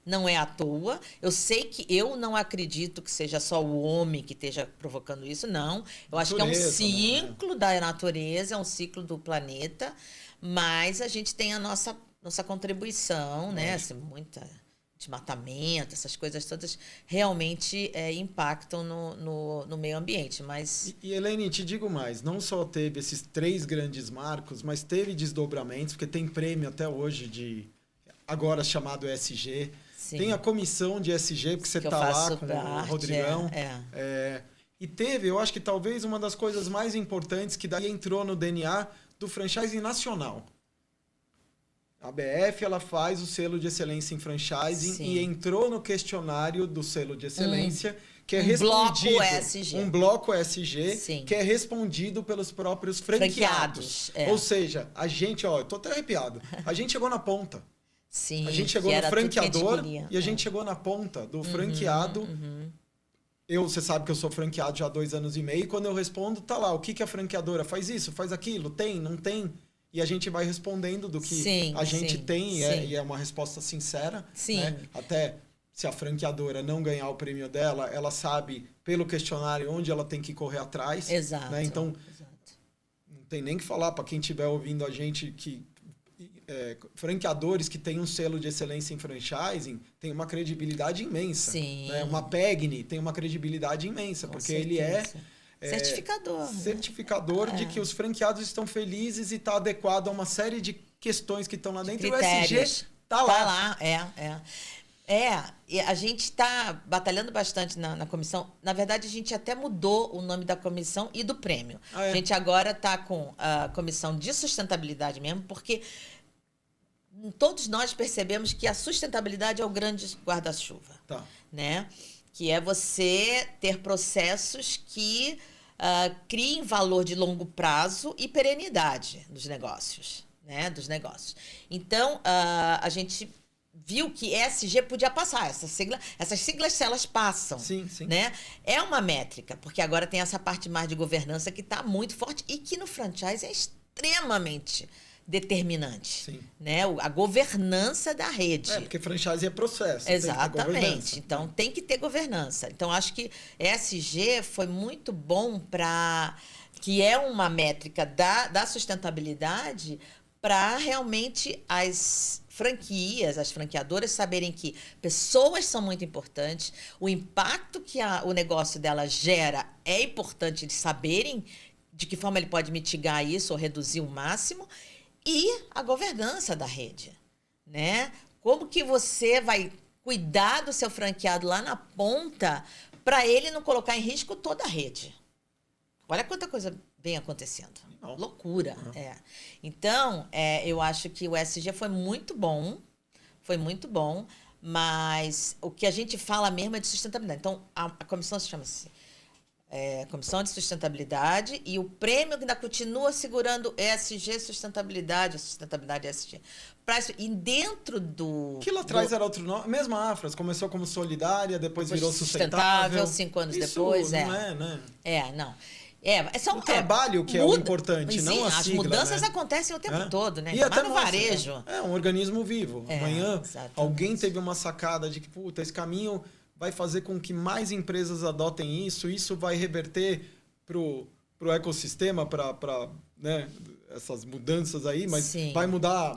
Não é à toa. Eu sei que eu não acredito que seja só o homem que esteja provocando isso, não. Eu acho que é um ciclo da natureza, é um ciclo do planeta, mas a gente tem a nossa contribuição, né? Assim, muita desmatamento, essas coisas todas realmente impactam no meio ambiente. Mas... E, Elaine, te digo mais, não só teve esses 3 grandes marcos, mas teve desdobramentos, porque tem prêmio até hoje agora chamado ESG. Sim. Tem a comissão de ESG, porque você está lá com o Rodrigão. E teve, eu acho que talvez uma das coisas mais importantes que daí entrou no DNA do franchising nacional. A BF, ela faz o selo de excelência em franchising. Sim. E entrou no questionário do selo de excelência, que é respondido... Um bloco ESG, Sim. que é respondido pelos próprios franqueados. Ou seja, a gente, eu tô até arrepiado, a gente chegou na ponta. Sim, a gente chegou no franqueador e a gente chegou na ponta do franqueado. Você sabe que eu sou franqueado já há 2 anos e meio, e quando eu respondo, tá lá, o que a franqueadora faz isso, faz aquilo, tem, não tem? E a gente vai respondendo do que a gente tem, e é uma resposta sincera. Sim. Né? Até se a franqueadora não ganhar o prêmio dela, ela sabe, pelo questionário, onde ela tem que correr atrás. Exato. Né? Então, não tem nem que falar para quem estiver ouvindo a gente que franqueadores que têm um selo de excelência em franchising têm uma credibilidade imensa. Sim. Né? Uma PEGNI tem uma credibilidade imensa, porque ele é... certificador de que os franqueados estão felizes e está adequado a uma série de questões que estão lá dentro. Critérios. O ESG está lá. E a gente está batalhando bastante na comissão. Na verdade, a gente até mudou o nome da comissão e do prêmio. A gente agora está com a comissão de sustentabilidade mesmo, porque todos nós percebemos que a sustentabilidade é o grande guarda-chuva. Tá. Né? Que é você ter processos que criem valor de longo prazo e perenidade dos negócios. Né? Então, a gente viu que ESG podia passar. Essas siglas, se elas passam. Sim, sim. Né? É uma métrica, porque agora tem essa parte mais de governança que está muito forte e que no franchise é extremamente determinante. Sim. Né? A governança da rede. Porque franchise é processo. Exatamente. Então, tem que ter governança. Então, acho que ESG foi muito bom que é uma métrica da sustentabilidade para realmente as franquias, as franqueadoras saberem que pessoas são muito importantes, o impacto que o negócio dela gera é importante eles saberem de que forma ele pode mitigar isso ou reduzir o máximo, e a governança da rede, né? Como que você vai cuidar do seu franqueado lá na ponta para ele não colocar em risco toda a rede? Olha quanta coisa vem acontecendo. Loucura. Então, eu acho que o ESG foi muito bom, mas o que a gente fala mesmo é de sustentabilidade. Então, a comissão se chama-se Comissão de Sustentabilidade, e o prêmio ainda continua segurando ESG sustentabilidade ESG. E dentro do... Que lá atrás era outro nome, mesma Afras, começou como solidária, depois virou sustentável. 5 anos isso depois. Não né? Não. O trabalho que é o importante, não a sigla. As mudanças acontecem o tempo todo, né? E até no varejo. É um organismo vivo. Amanhã alguém teve uma sacada de que, esse caminho vai fazer com que mais empresas adotem isso vai reverter pro ecossistema, para né, essas mudanças aí, mas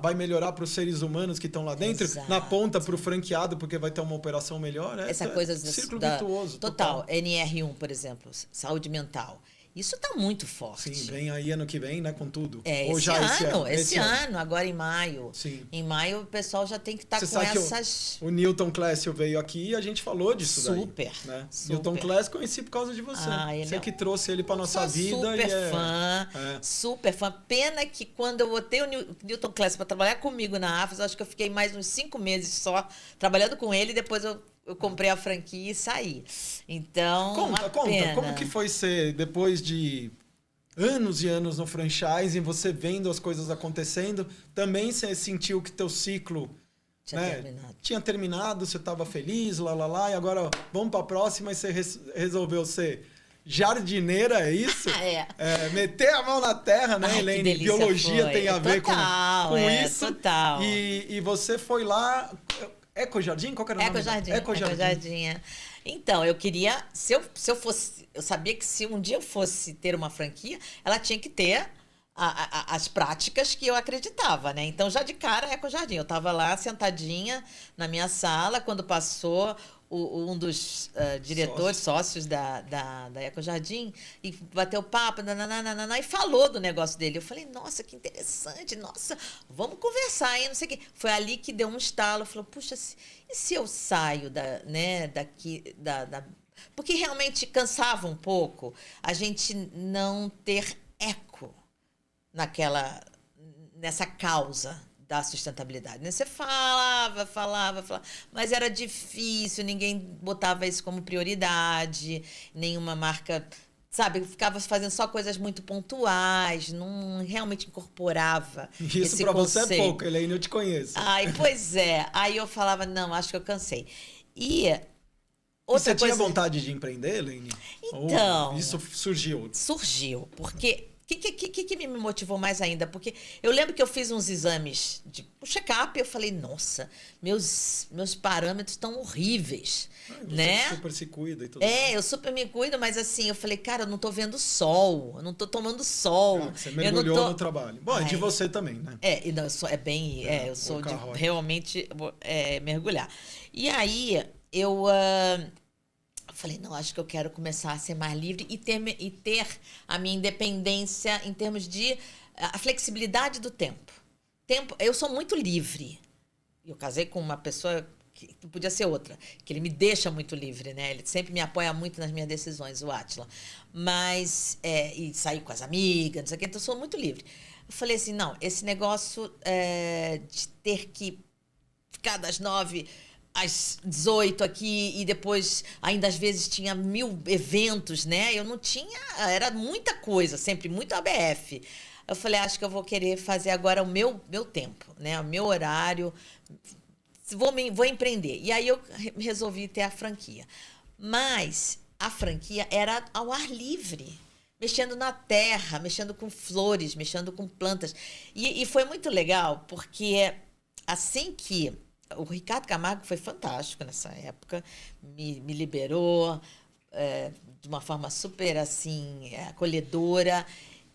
vai melhorar para os seres humanos que estão lá dentro, na ponta para o franqueado, porque vai ter uma operação melhor. Essa coisa círculo virtuoso. Total. NR1, por exemplo, saúde mental. Isso está muito forte. Sim, vem aí ano que vem, né, com tudo. Esse ano, agora em maio. Sim. Em maio o pessoal já tem que estar com essas... O Newton Clécio veio aqui e a gente falou disso super, daí. Né? Super. Newton Clécio conheci por causa de você. Você que trouxe ele para nossa vida. Super fã. Pena que quando eu botei o Newton Clécio para trabalhar comigo na Afras, acho que eu fiquei mais uns 5 meses só trabalhando com ele, depois eu comprei a franquia e saí. Então, conta. Como que foi ser, depois de anos e anos no franchising, você vendo as coisas acontecendo, também você sentiu que teu ciclo tinha terminado, você estava feliz, e agora vamos para a próxima, e você resolveu ser jardineira, é isso? Meter a mão na terra, né, Elaine? Biologia tem a ver com isso. Total. E você foi lá... Ecojardim? Qual que era o nome? Ecojardim. Ecojardim. Então, eu queria... Se eu fosse... Eu sabia que se um dia eu fosse ter uma franquia, ela tinha que ter as práticas que eu acreditava, né? Então, já de cara, Ecojardim. Eu estava lá, sentadinha na minha sala, quando passou um dos diretores, sócios da Ecojardim, e bateu papo, e falou do negócio dele. Eu falei, nossa, que interessante, nossa, vamos conversar, hein, não sei o quê. Foi ali que deu um estalo, falou, puxa, e se eu saio daqui, porque realmente cansava um pouco a gente não ter eco nessa causa da sustentabilidade, né? Você falava, mas era difícil, ninguém botava isso como prioridade, nenhuma marca, sabe, ficava fazendo só coisas muito pontuais, não realmente incorporava isso esse pra conceito. Você é pouco, Elaine, eu te conheço. Ai, pois é. Aí eu falava, não, acho que eu cansei. E você tinha vontade de empreender, Elaine? Então... Ou isso surgiu? Surgiu, porque... O que me motivou mais ainda? Porque eu lembro que eu fiz uns exames de check-up e eu falei, nossa, meus parâmetros estão horríveis, né? Você super se cuida e tudo. Eu super me cuido, mas assim, eu falei, cara, eu não tô vendo sol, eu não tô tomando sol. Você mergulhou no trabalho. Bom, é de você também, né? Não, eu sou, eu sou de realmente mergulhar. E aí, eu... falei, não, acho que eu quero começar a ser mais livre e ter a minha independência em termos de a flexibilidade do tempo. Eu sou muito livre. Eu casei com uma pessoa que podia ser outra, que ele me deixa muito livre, né? Ele sempre me apoia muito nas minhas decisões, o Átila. Mas, e sair com as amigas, não sei o quê, então eu sou muito livre. Eu falei assim, não, esse negócio de ter que ficar das 9 às 18 aqui e depois ainda às vezes tinha 1000 eventos, né? Eu não tinha, era muita coisa, sempre muito ABF. Eu falei, acho que eu vou querer fazer agora o meu tempo, né? O meu horário, vou empreender. E aí eu resolvi ter a franquia. Mas a franquia era ao ar livre, mexendo na terra, mexendo com flores, mexendo com plantas. E foi muito legal, porque assim que o Ricardo Camargo foi fantástico nessa época, me liberou de uma forma super assim, acolhedora.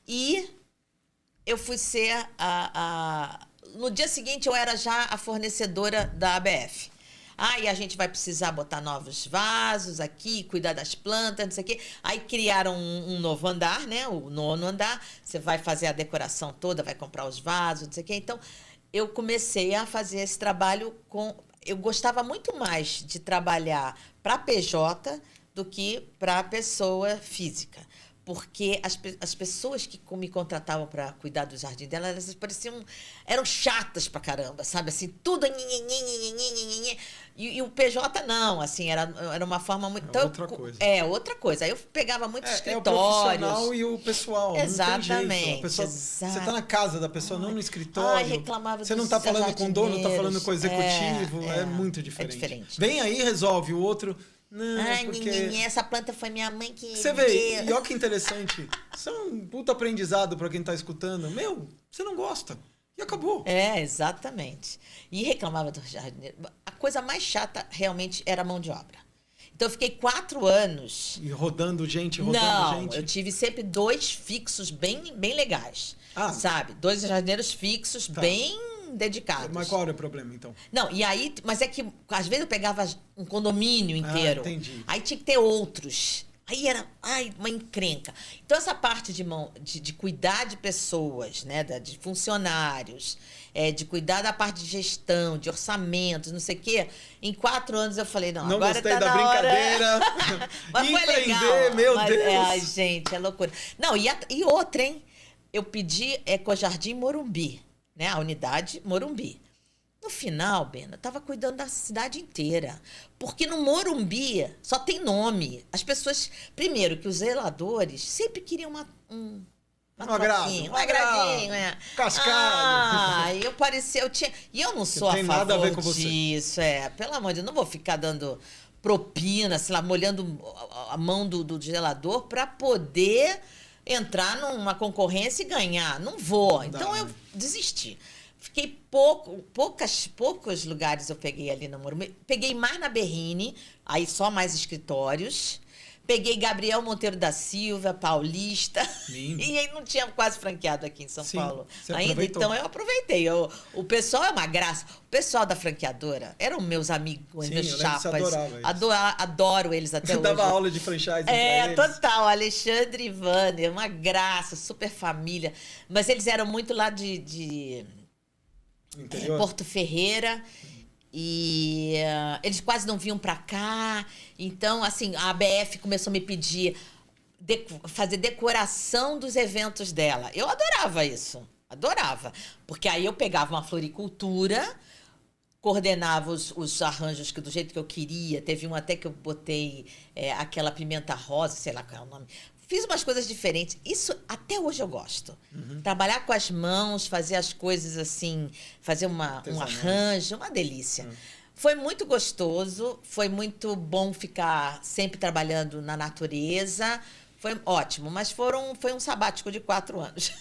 E eu fui ser no dia seguinte, eu era já a fornecedora da ABF. E a gente vai precisar botar novos vasos aqui, cuidar das plantas, não sei o quê. Aí criaram um novo andar, né? O 9º andar. Você vai fazer a decoração toda, vai comprar os vasos, não sei o quê. Então, eu comecei a fazer esse trabalho eu gostava muito mais de trabalhar para PJ do que para pessoa física. Porque as pessoas que me contratavam para cuidar do jardim dela, elas eram chatas pra caramba, sabe? Assim, tudo... E o PJ não, assim, era uma forma muito... outra coisa. Outra coisa. Aí eu pegava muitos escritórios. É o profissional e o pessoal. Exatamente. Não tem jeito. Você tá na casa da pessoa, não no escritório. Reclamava você não tá falando com o dono, tá falando com o executivo. É muito diferente. É diferente. Vem aí, resolve. O outro... Não, porque... essa planta foi minha mãe que... Você vê, e olha que interessante. Isso é um puta aprendizado pra quem tá escutando. Você não gosta. E acabou. Exatamente. E reclamava do jardineiro. A coisa mais chata realmente era a mão de obra. Então eu fiquei 4 anos... E rodando gente. Não, eu tive sempre 2 fixos bem legais. Sabe? 2 jardineiros fixos bem dedicados. Mas qual era o problema, então? Não, e aí... Mas é que, às vezes, eu pegava um condomínio inteiro. Entendi. Aí tinha que ter outros. Aí era uma encrenca. Então, essa parte de cuidar de pessoas, né? De funcionários, de cuidar da parte de gestão, de orçamentos, não sei o quê. Em 4 anos eu falei, não agora gostei tá da na brincadeira. Hora. Mas foi Empreender, legal. Deus. Ai, gente, é loucura. Não, e outra, hein? Eu pedi Ecojardim Morumbi, né? A unidade Morumbi. No final, Bena, eu estava cuidando da cidade inteira. Porque no Morumbi só tem nome. As pessoas... Primeiro, que os zeladores sempre queriam um agradinho. Cascado. Eu parecia... E eu não sou a favor nada a ver com disso. Pelo amor de Deus, não vou ficar dando propina, sei lá, molhando a mão do zelador para poder entrar numa concorrência e ganhar. Não vou. Então, eu desisti. Fiquei poucos lugares eu peguei ali no Morumbi. Peguei mais na Berrine, aí só mais escritórios. Peguei Gabriel Monteiro da Silva, Paulista. Lindo. E aí não tinha quase franqueado aqui em São Paulo ainda. Aproveitou. Então eu aproveitei. O pessoal é uma graça. O pessoal da franqueadora eram meus amigos, meus chapas. Adoro eles até hoje. Dava aula de franchise pra eles. Total. Alexandre e Vander, uma graça, super família. Mas eles eram muito lá de Porto Ferreira. E eles quase não vinham para cá. Então, assim, a ABF começou a me pedir fazer decoração dos eventos dela. Eu adorava isso. Adorava. Porque aí eu pegava uma floricultura, coordenava os arranjos do jeito que eu queria. Teve um até que eu botei aquela pimenta rosa, sei lá qual é o nome. Fiz umas coisas diferentes. Isso até hoje eu gosto. Trabalhar com as mãos, fazer as coisas assim, fazer um arranjo, uma delícia. Foi muito gostoso, foi muito bom ficar sempre trabalhando na natureza. Foi ótimo, mas foi um sabático de 4 anos.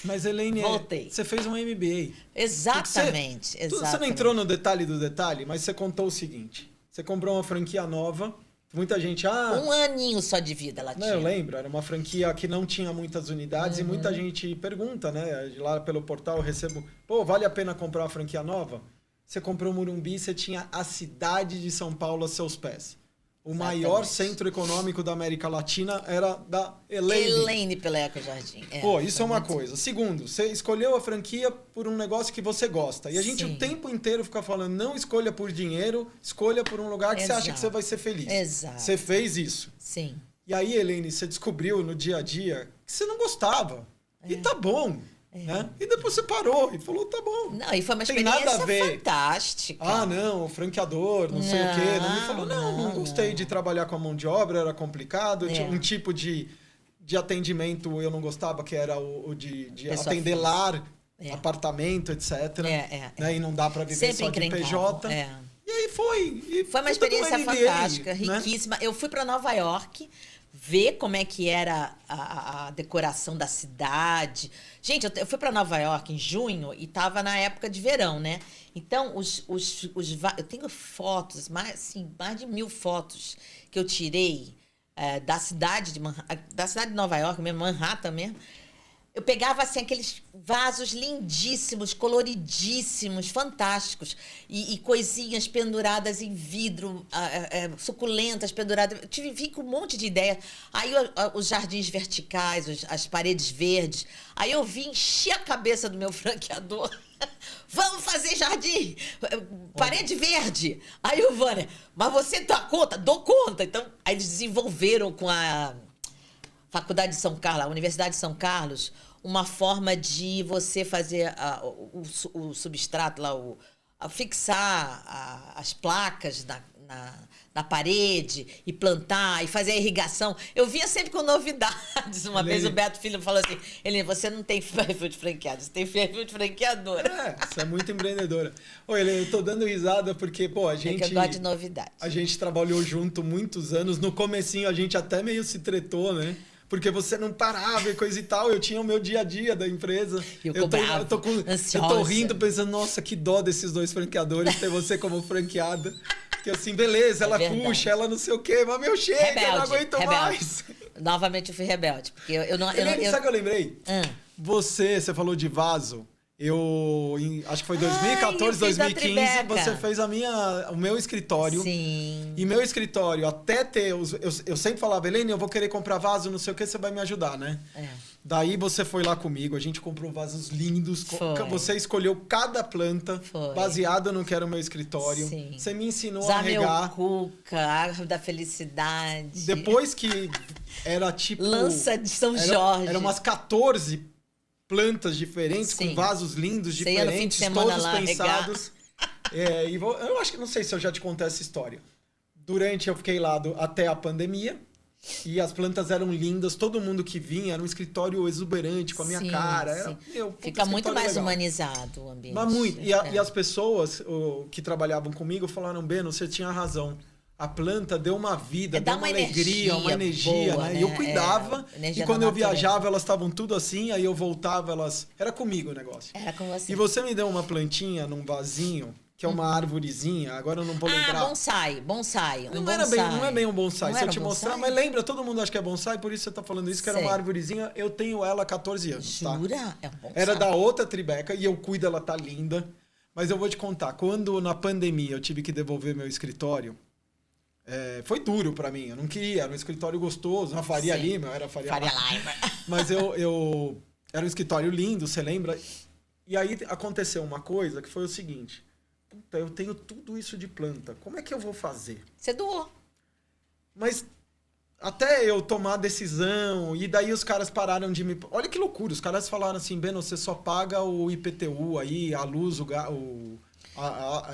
Mas, Elaine, voltei. Você fez um MBA. Exatamente. Você não entrou no detalhe do detalhe, mas você contou o seguinte. Você comprou uma franquia nova. Muita gente... Um aninho só de vida ela tinha. Eu lembro. Era uma franquia que não tinha muitas unidades e muita gente pergunta, né? Lá pelo portal eu recebo... Pô, vale a pena comprar uma franquia nova? Você comprou o Morumbi, você tinha a cidade de São Paulo a seus pés. O maior centro econômico da América Latina era da Elaine. Elaine pela Eco Jardim. Pô, isso é uma coisa. Segundo, você escolheu a franquia por um negócio que você gosta. E a gente o tempo inteiro fica falando, não escolha por dinheiro, escolha por um lugar que você acha que você vai ser feliz. Exato. Você fez isso. Sim. E aí, Elaine, você descobriu no dia a dia que você não gostava. E tá bom. Né? E depois você parou e falou, tá bom. Não, e foi uma experiência fantástica. Ah, não, franqueador, não sei o quê. Não me falou, não gostei de trabalhar com a mão de obra, era complicado. Tinha um tipo de atendimento eu não gostava, que era o de atender lar, apartamento, etc. Né? E não dá para viver sempre só de PJ. E aí foi uma experiência fantástica, riquíssima. Né? Eu fui para Nova York ver como é que era a decoração da cidade. Gente, eu fui para Nova York em junho e estava na época de verão, né? Então, eu tenho fotos, mais de 1.000 fotos que eu tirei da cidade de Nova York, mesmo, Manhattan mesmo. Eu pegava, assim, aqueles vasos lindíssimos, coloridíssimos, fantásticos. E coisinhas penduradas em vidro, suculentas penduradas. Eu vim com um monte de ideia. Aí os jardins verticais, as paredes verdes. Aí eu vim, enchi a cabeça do meu franqueador. Vamos fazer jardim, parede verde. Aí o Vânia, mas você dá conta? Dou conta. Então, aí eles desenvolveram com a Faculdade de São Carlos, a Universidade de São Carlos, uma forma de você fazer o substrato lá, fixar as placas na parede e plantar e fazer a irrigação. Eu vinha sempre com novidades. Uma vez o Beto Filho falou assim, Helene, você não tem perfil de franqueado, você tem perfil de franqueadora. Você é muito empreendedora. Ô, Helene, eu tô dando risada porque, pô, a gente... É que eu gosto de novidade. A gente trabalhou junto muitos anos. No comecinho a gente até meio se tretou, né? Porque você não parava e coisa e tal. Eu tinha o meu dia a dia da empresa. Eu tô rindo pensando, nossa, que dó desses 2 franqueadores ter você como franqueada. Que assim, beleza, ela puxa, ela não sei o quê, mas meu, chega, rebelde, eu não aguento mais. Novamente eu fui rebelde. Porque eu não. Sabe o que eu lembrei? Você falou de vaso. Acho que foi 2014, 2015, você fez o meu escritório. Sim. E meu escritório, até ter... Eu sempre falava, Helene, eu vou querer comprar vaso, não sei o que, você vai me ajudar, né? Daí você foi lá comigo, a gente comprou vasos lindos. Você escolheu cada planta baseada no que era o meu escritório. Sim. Você me ensinou a regar. Cuca, Árvore da Felicidade. Depois que era tipo... Lança de São Jorge. Eram umas 14 plantas diferentes, com vasos lindos, diferentes, todos pensados. Eu acho que não sei se eu já te contei essa história. Eu fiquei lá até a pandemia e as plantas eram lindas, todo mundo que vinha era um escritório exuberante com a minha cara. Fica muito mais humanizado o ambiente. Mas muito. E as pessoas que trabalhavam comigo falaram, Beno, você tinha razão. a planta deu uma vida, deu uma alegria, energia, uma energia, boa, né? E eu cuidava, e quando eu viajava, elas estavam tudo assim, aí eu voltava, elas... Era comigo o negócio. Era com você. E você me deu uma plantinha num vasinho, que é uma árvorezinha, agora eu não vou lembrar. Bonsai. Não é bem um bonsai. Não Se eu te mostrar, mas lembra, todo mundo acha que é bonsai, por isso você tá falando isso, que era uma árvorezinha. Eu tenho ela há 14 anos, Jura? tá? É um bonsai. Era da outra tribeca e eu cuido, ela tá linda. Mas eu vou te contar, quando na pandemia eu tive que devolver meu escritório, foi duro pra mim, eu não queria, era um escritório gostoso, na Faria Lima, eu era Faria Lima. Mas eu era um escritório lindo, você lembra? E aí aconteceu uma coisa que foi o seguinte, puta, eu tenho tudo isso de planta, como é que eu vou fazer? Você doou. Mas até eu tomar a decisão, e daí os caras pararam de me... Olha que loucura, os caras falaram assim, Beno, você só paga o IPTU aí, a luz,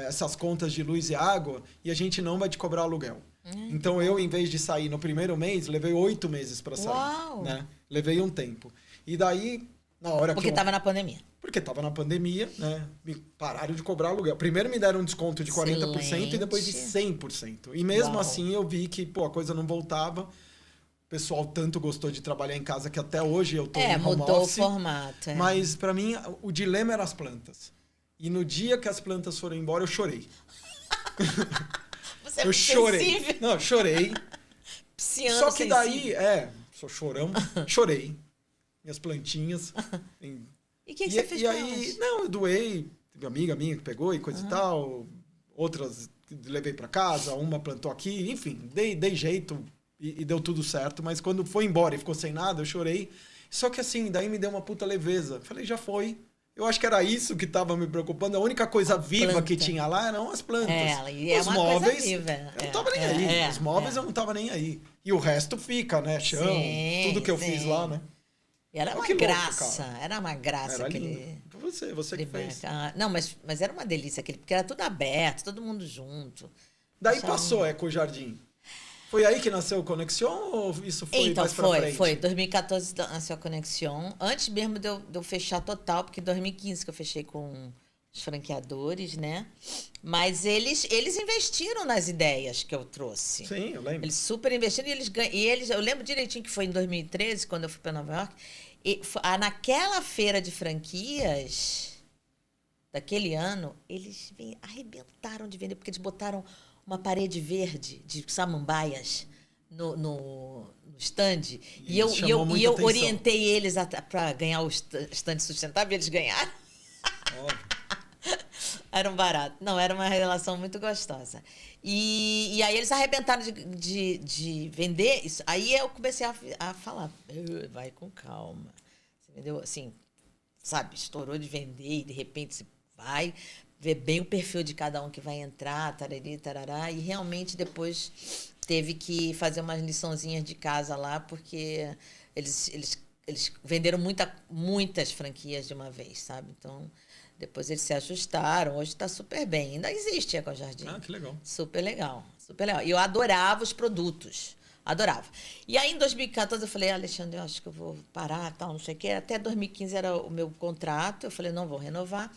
essas contas de luz e água, e a gente não vai te cobrar aluguel. Então eu, em vez de sair no primeiro mês, levei 8 meses para sair. Uau. Né? Levei um tempo. E daí, na hora Porque estava na pandemia. Porque estava na pandemia, né? Me pararam de cobrar aluguel. Primeiro me deram um desconto de 40% Excelente. e depois de 100%. E mesmo assim eu vi que a coisa não voltava. O pessoal tanto gostou de trabalhar em casa que até hoje eu tô em home mudou office. O formato. Mas para mim o dilema era as plantas. E no dia que as plantas foram embora eu chorei. Você é eu chorei. sensível. Não, eu chorei. Pisciano Só que daí, sensível. sou chorão, chorei. Minhas plantinhas. E o que você fez com aí, elas? não, eu doei. Teve amiga minha que pegou e coisa e tal. Outras levei para casa, uma plantou aqui. Enfim, dei jeito e deu tudo certo. Mas quando foi embora e ficou sem nada, eu chorei. Só que assim, daí me deu uma puta leveza. Falei, já foi. Eu acho que era isso que estava me preocupando. A única coisa viva que tinha lá eram as plantas. E os uma móveis, coisa viva. eu não tava nem aí. Os móveis eu não tava nem aí. E o resto fica, né? Chão, tudo que eu fiz lá, né? E era uma graça, era uma graça. Era aquele... lindo. Você que fez. Não, mas era uma delícia aquele, porque era tudo aberto, todo mundo junto. Daí passou Ecojardim. Foi aí que nasceu o Conexion ou isso foi mais pra frente? Foi. 2014 nasceu a Conexion. Antes mesmo de eu fechar total, porque em 2015 que eu fechei com os franqueadores, né? Mas eles investiram nas ideias que eu trouxe. Sim, eu lembro. Eles super investiram e eles eu lembro direitinho que foi em 2013, quando eu fui para Nova York, e naquela feira de franquias daquele ano, eles arrebentaram de vender, porque eles botaram uma parede verde de samambaias no stand. E eu orientei eles para ganhar o stand sustentável, e eles ganharam. Era um barato. Não, era uma relação muito gostosa. E aí eles arrebentaram de vender isso. Aí eu comecei a falar, vai com calma. Você entendeu? Assim, sabe, estourou de vender e de repente você vai ver bem o perfil de cada um que vai entrar, tarari, tarará. E realmente depois teve que fazer umas liçãozinhas de casa lá, porque eles venderam muitas franquias de uma vez, sabe? Então... Depois eles se ajustaram, hoje está super bem. Ainda existe a Ecojardim. Ah, que legal. Super legal, super legal. E eu adorava os produtos, adorava. E aí, em 2014, eu falei, Alexandre, eu acho que eu vou parar, tal, não sei o quê. Até 2015 era o meu contrato, eu falei, não vou renovar.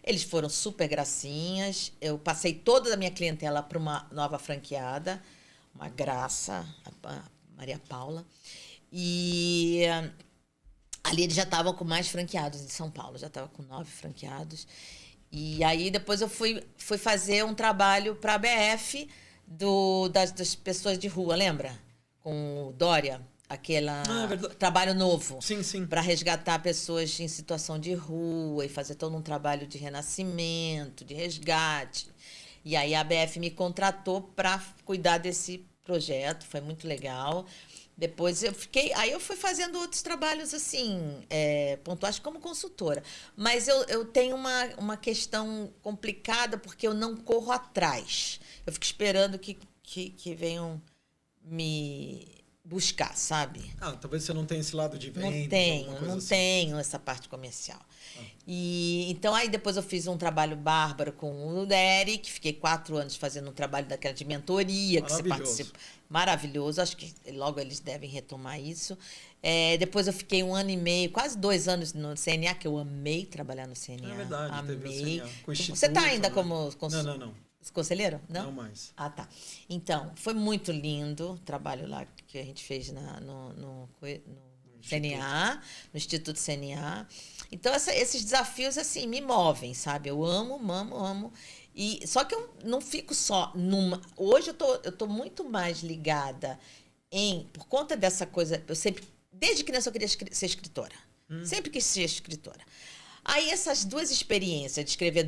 Eles foram super gracinhas, eu passei toda a minha clientela para uma nova franqueada, uma graça, a Maria Paula. E... ali eles já estavam com mais franqueados em São Paulo, já estava com 9 franqueados. E aí depois eu fui fazer um trabalho para a ABF das pessoas de rua, lembra? Com o Dória, aquele trabalho novo. Sim. Para resgatar pessoas em situação de rua e fazer todo um trabalho de renascimento, de resgate. E aí a ABF me contratou para cuidar desse projeto, foi muito legal. Depois aí eu fui fazendo outros trabalhos assim, pontuais como consultora. Mas eu tenho uma questão complicada porque eu não corro atrás. Eu fico esperando que venham me buscar, sabe? Talvez você não tenha esse lado de venda. Não tenho essa parte comercial. E então aí depois eu fiz um trabalho bárbaro com o Eric, fiquei 4 anos fazendo um trabalho daquela de mentoria que você participa. Maravilhoso, acho que logo eles devem retomar isso. Depois eu fiquei 1 ano e meio, quase 2 anos no CNA, que eu amei trabalhar no CNA. É verdade, amei. teve o CNA. Você está ainda como consultor? Não. Conselheiro? Não? Não mais. Ah, tá. Então, foi muito lindo o trabalho lá que a gente fez no CNA, no Instituto CNA. Então, esses desafios, assim, me movem, sabe? Eu amo, amo, amo. Só que eu não fico só numa... Hoje eu tô muito mais ligada por conta dessa coisa... Eu sempre, desde criança, eu queria ser escritora. Sempre quis ser escritora. Aí, essas duas experiências de escrever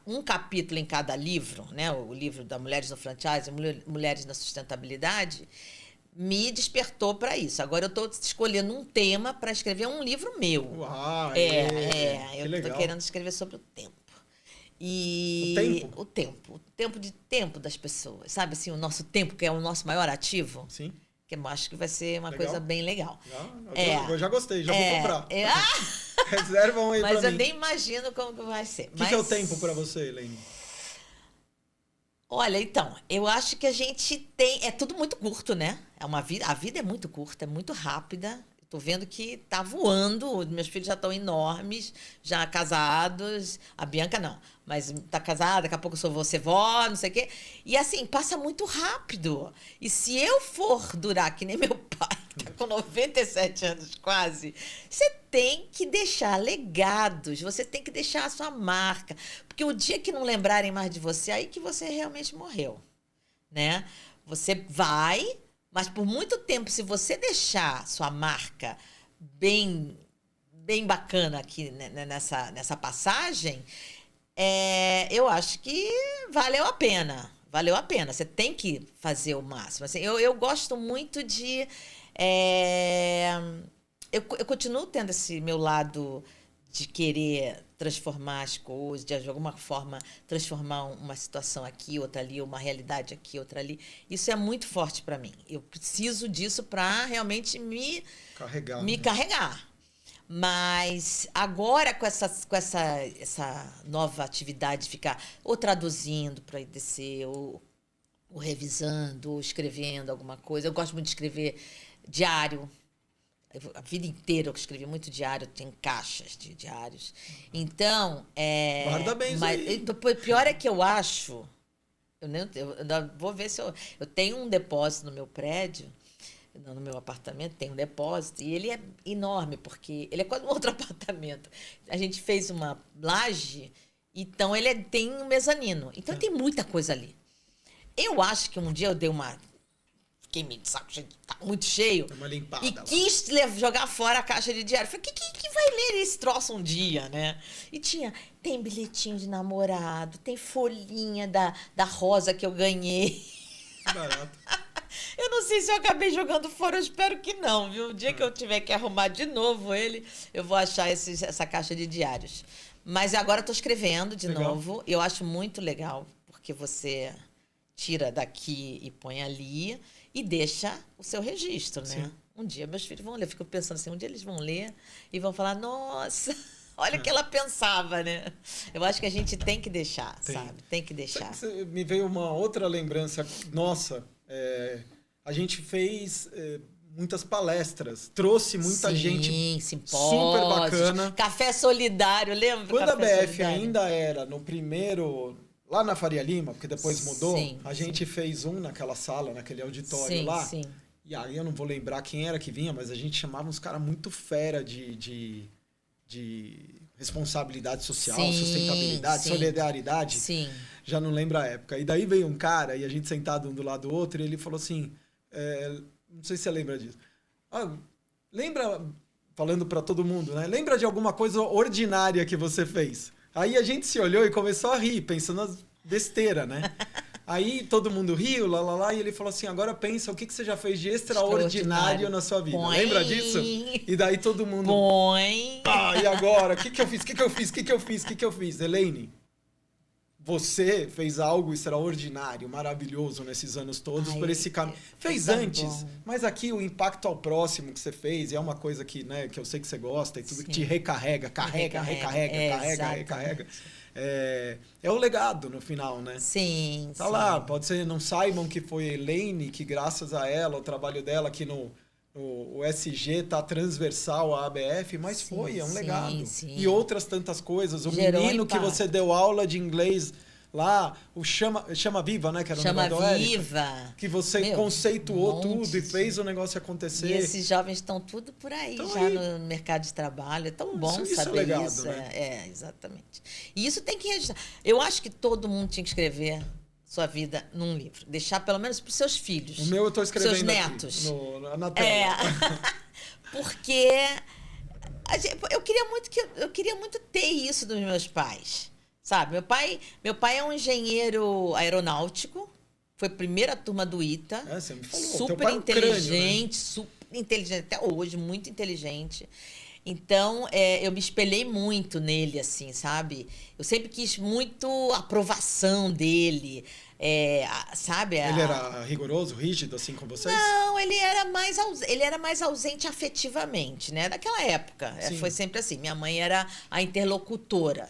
um capítulo em cada livro, né? O livro da Mulheres no Franchise, Mulheres na Sustentabilidade, me despertou para isso. Agora eu estou escolhendo um tema para escrever um livro meu. Uau! Eu estou querendo escrever sobre o tempo. O tempo das pessoas. Sabe assim, o nosso tempo, que é o nosso maior ativo? Sim. Que eu acho que vai ser uma coisa bem legal. Eu já gostei, já vou comprar. Reservam aí pra mim. Mas eu nem imagino como que vai ser. O que é o tempo para você, Elaine? Olha, então, eu acho que a gente tem... É tudo muito curto, né? A vida é muito curta, é muito rápida. Tô vendo que tá voando. Meus filhos já estão enormes, já casados. A Bianca não, mas tá casada, daqui a pouco eu vou ser vó, não sei o quê. E assim, passa muito rápido. E se eu for durar que nem meu pai, tá com 97 anos quase, você tem que deixar legados, você tem que deixar a sua marca. Porque o dia que não lembrarem mais de você, aí que você realmente morreu, né? Você vai... Mas por muito tempo, se você deixar sua marca bem bacana aqui nessa passagem, eu acho que valeu a pena. Valeu a pena. Você tem que fazer o máximo. Assim, eu gosto muito de... Eu continuo tendo esse meu lado de querer transformar as coisas, de alguma forma transformar uma situação aqui, outra ali, uma realidade aqui, outra ali. Isso é muito forte para mim. Eu preciso disso para realmente me carregar. Mas agora, com essa nova atividade de ficar ou traduzindo para IDC, ou revisando, ou escrevendo alguma coisa. Eu gosto muito de escrever diário. A vida inteira eu escrevi muito diário, tenho caixas de diários. Então, guarda bem isso aí. O pior é que eu acho... Eu vou ver se eu tenho um depósito no meu prédio, no meu apartamento, tem um depósito, e ele é enorme, porque ele é quase um outro apartamento. A gente fez uma laje, então ele tem um mezanino. Então tem muita coisa ali. Eu acho que um dia eu dei uma... Fiquei meio de saco cheio, tá muito cheio. Uma limpada e quis jogar fora a caixa de diário. Falei, que vai ler esse troço um dia, né? E tem bilhetinho de namorado, tem folhinha da rosa que eu ganhei. Barato. Eu não sei se eu acabei jogando fora, eu espero que não, viu? O dia que eu tiver que arrumar de novo ele, eu vou achar essa caixa de diários. Mas agora eu tô escrevendo de novo. Eu acho muito legal, porque você tira daqui e põe ali e deixa o seu registro, né? Sim. Um dia meus filhos vão ler. Eu fico pensando assim, um dia eles vão ler e vão falar, nossa, olha o que ela pensava, né? Eu acho que a gente tem que deixar, sabe? Tem que deixar. Me veio uma outra lembrança nossa. A gente fez muitas palestras, trouxe muita gente super bacana. Café solidário, lembra? Quando a BF ainda era no primeiro... Lá na Faria Lima, porque depois mudou, a gente fez naquela sala, naquele auditório lá. Sim. E aí eu não vou lembrar quem era que vinha, mas a gente chamava uns caras muito fera de responsabilidade social, sustentabilidade, solidariedade. Sim. Já não lembro a época. E daí veio um cara, e a gente sentado um do lado do outro, e ele falou assim, não sei se você lembra disso. Lembra, falando para todo mundo, né? Lembra de alguma coisa ordinária que você fez? Aí a gente se olhou e começou a rir, pensando nas besteiras, né? Aí todo mundo riu, e ele falou assim, agora pensa o que você já fez de extraordinário na sua vida. Boing. Lembra disso? E daí todo mundo... Boing. E agora? O que eu fiz? Elaine, você fez algo extraordinário, maravilhoso nesses anos todos, por esse caminho. Fez antes, mas aqui o impacto ao próximo que você fez, é uma coisa que, né, que eu sei que você gosta e tudo, que te recarrega. É o legado no final, né? Sim. Tá lá, pode ser, não saibam que foi a Elaine, que graças a ela, o trabalho dela aqui o SG tá transversal à ABF, mas é um legado. Sim. E outras tantas coisas. O menino que você deu aula de inglês lá, o Chama Viva, né? Que era o Chama negócio da Viva. Érica, que você conceituou tudo e fez o negócio acontecer. E esses jovens estão tudo por aí, então, já no mercado de trabalho. É tão bom isso saber é legado, isso. né? Exatamente. E isso tem que registrar. Eu acho que todo mundo tinha que escrever sua vida num livro. Deixar pelo menos para os seus filhos. O meu eu estou escrevendo seus netos. Aqui, na tela. Porque eu queria muito ter isso dos meus pais. Sabe? Meu pai é um engenheiro aeronáutico. Foi a primeira turma do ITA. Você me falou. Super inteligente, super inteligente até hoje, muito inteligente. Então, eu me espelhei muito nele, assim, sabe? Eu sempre quis muito a aprovação dele, sabe? Ele era rigoroso, rígido, assim, com vocês? Não, ele era mais ausente afetivamente, né? Naquela época, foi sempre assim. Minha mãe era a interlocutora.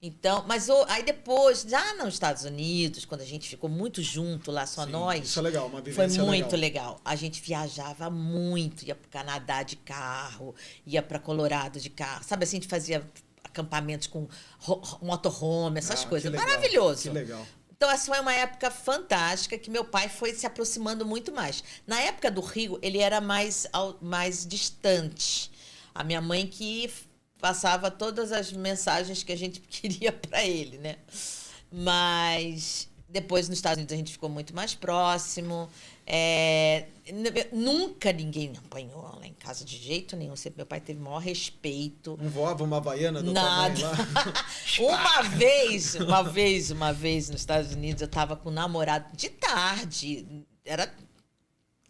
Então, mas aí depois, já nos Estados Unidos, quando a gente ficou muito junto lá, só nós. Isso é legal, uma vivência foi muito legal. A gente viajava muito, ia para o Canadá de carro, ia para Colorado de carro. Sabe assim, a gente fazia acampamentos com motorhome, essas coisas. Maravilhoso. Que legal. Então, essa foi uma época fantástica que meu pai foi se aproximando muito mais. Na época do Rio, ele era mais distante. A minha mãe que passava todas as mensagens que a gente queria para ele, né? Mas depois nos Estados Unidos a gente ficou muito mais próximo. Nunca ninguém me apanhou lá em casa de jeito nenhum. Sempre meu pai teve o maior respeito. Não voava uma havaiana do nada. tamanho lá? uma vez nos Estados Unidos eu estava com um namorado de tarde. Era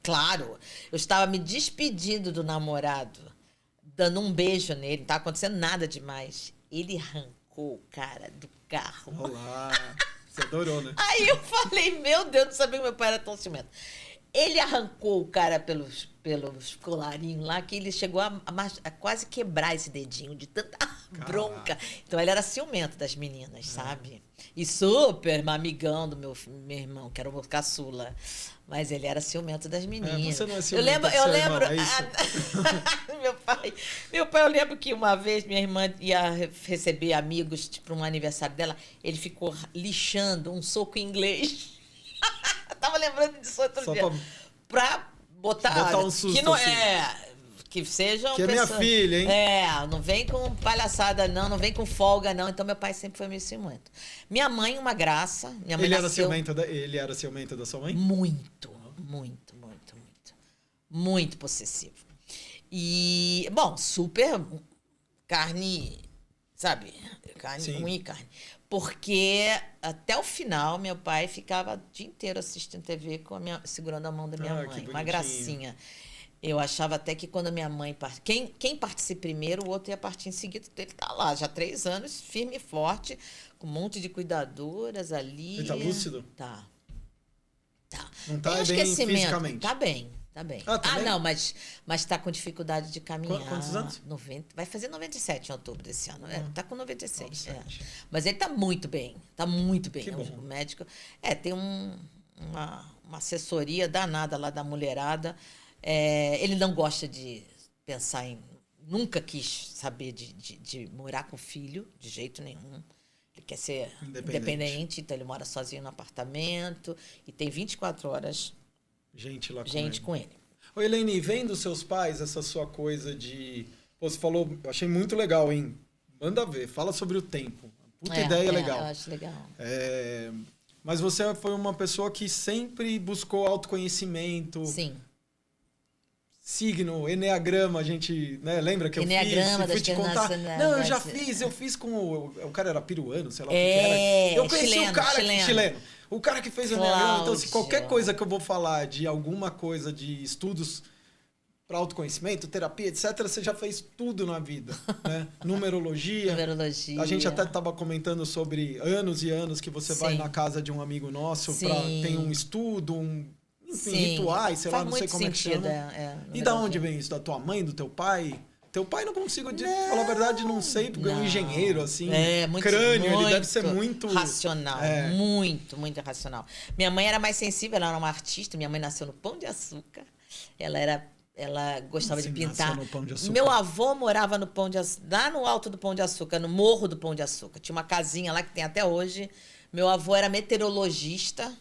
claro, eu estava me despedindo do namorado, dando um beijo nele, não estava acontecendo nada demais. Ele arrancou o cara do carro. Olá, você adorou, né? Aí eu falei, meu Deus, não sabia que meu pai era tão ciumento. Ele arrancou o cara pelos colarinhos lá, que ele chegou a quase quebrar esse dedinho de tanta bronca. Então ele era ciumento das meninas, sabe? E super amigão do meu irmão, que era o caçula. Mas ele era ciumento das meninas. Você não é ciumento do seu irmão, é isso? Meu pai, eu lembro que uma vez minha irmã ia receber amigos para um aniversário dela, ele ficou lixando um soco inglês. Eu tava lembrando disso outro dia. Pra botar um susto, que não assim. Que sejam que pessoas... é minha filha, hein? Não vem com palhaçada não vem com folga não. Então meu pai sempre foi meio ciumento. Minha mãe, uma graça. Minha mãe ele nasceu... Ele era ciumento da sua mãe? Muito possessivo. E, bom, super carne, sabe? Carne ruim, carne. Porque até o final, meu pai ficava o dia inteiro assistindo TV segurando a mão da minha mãe. Uma gracinha. Eu achava até que quando a minha mãe... Quem participa primeiro, o outro ia partir em seguida. Ele tá lá, já há 3 anos, firme e forte, com um monte de cuidadoras ali. Ele tá lúcido? Tá. Não tá bem fisicamente? Tá bem. Não, mas tá com dificuldade de caminhar. Quantos anos? 90, vai fazer 97 em outubro desse ano. Tá com 96. Mas ele tá muito bem. Que bom. O médico... tem uma assessoria danada lá da mulherada. Ele não gosta de pensar em... Nunca quis saber de morar com o filho, de jeito nenhum. Ele quer ser independente, então ele mora sozinho no apartamento e tem 24 horas gente lá com ele. Ô, Elaine, vem dos seus pais essa sua coisa de... Pô, você falou, eu achei muito legal, hein? Manda ver, fala sobre o tempo. Puta ideia legal. Eu acho legal. Mas você foi uma pessoa que sempre buscou autoconhecimento. Sim. Signo, enneagrama, a gente, né, lembra que eu fui te contar? Não, eu fiz com o cara era peruano, sei lá o que era. Eu conheci o cara chileno. O cara que fez o enneagrama, então se qualquer coisa que eu vou falar de alguma coisa de estudos para autoconhecimento, terapia, etc, você já fez tudo na vida, né? Numerologia. A gente até estava comentando sobre anos e anos que você vai na casa de um amigo nosso tem um estudo, enfim, rituais, sei lá, não sei como é que chama. E da onde vem isso? Da tua mãe, do teu pai? Teu pai não consigo falar a verdade, não sei, porque é um engenheiro, assim, crânio, ele deve ser muito... racional, muito racional. Minha mãe era mais sensível, ela era uma artista, minha mãe nasceu no Pão de Açúcar, ela gostava de pintar. No Pão de Açúcar? Meu avô morava no Pão de Açúcar, lá no alto do Pão de Açúcar, no morro do Pão de Açúcar. Tinha uma casinha lá que tem até hoje. Meu avô era meteorologista,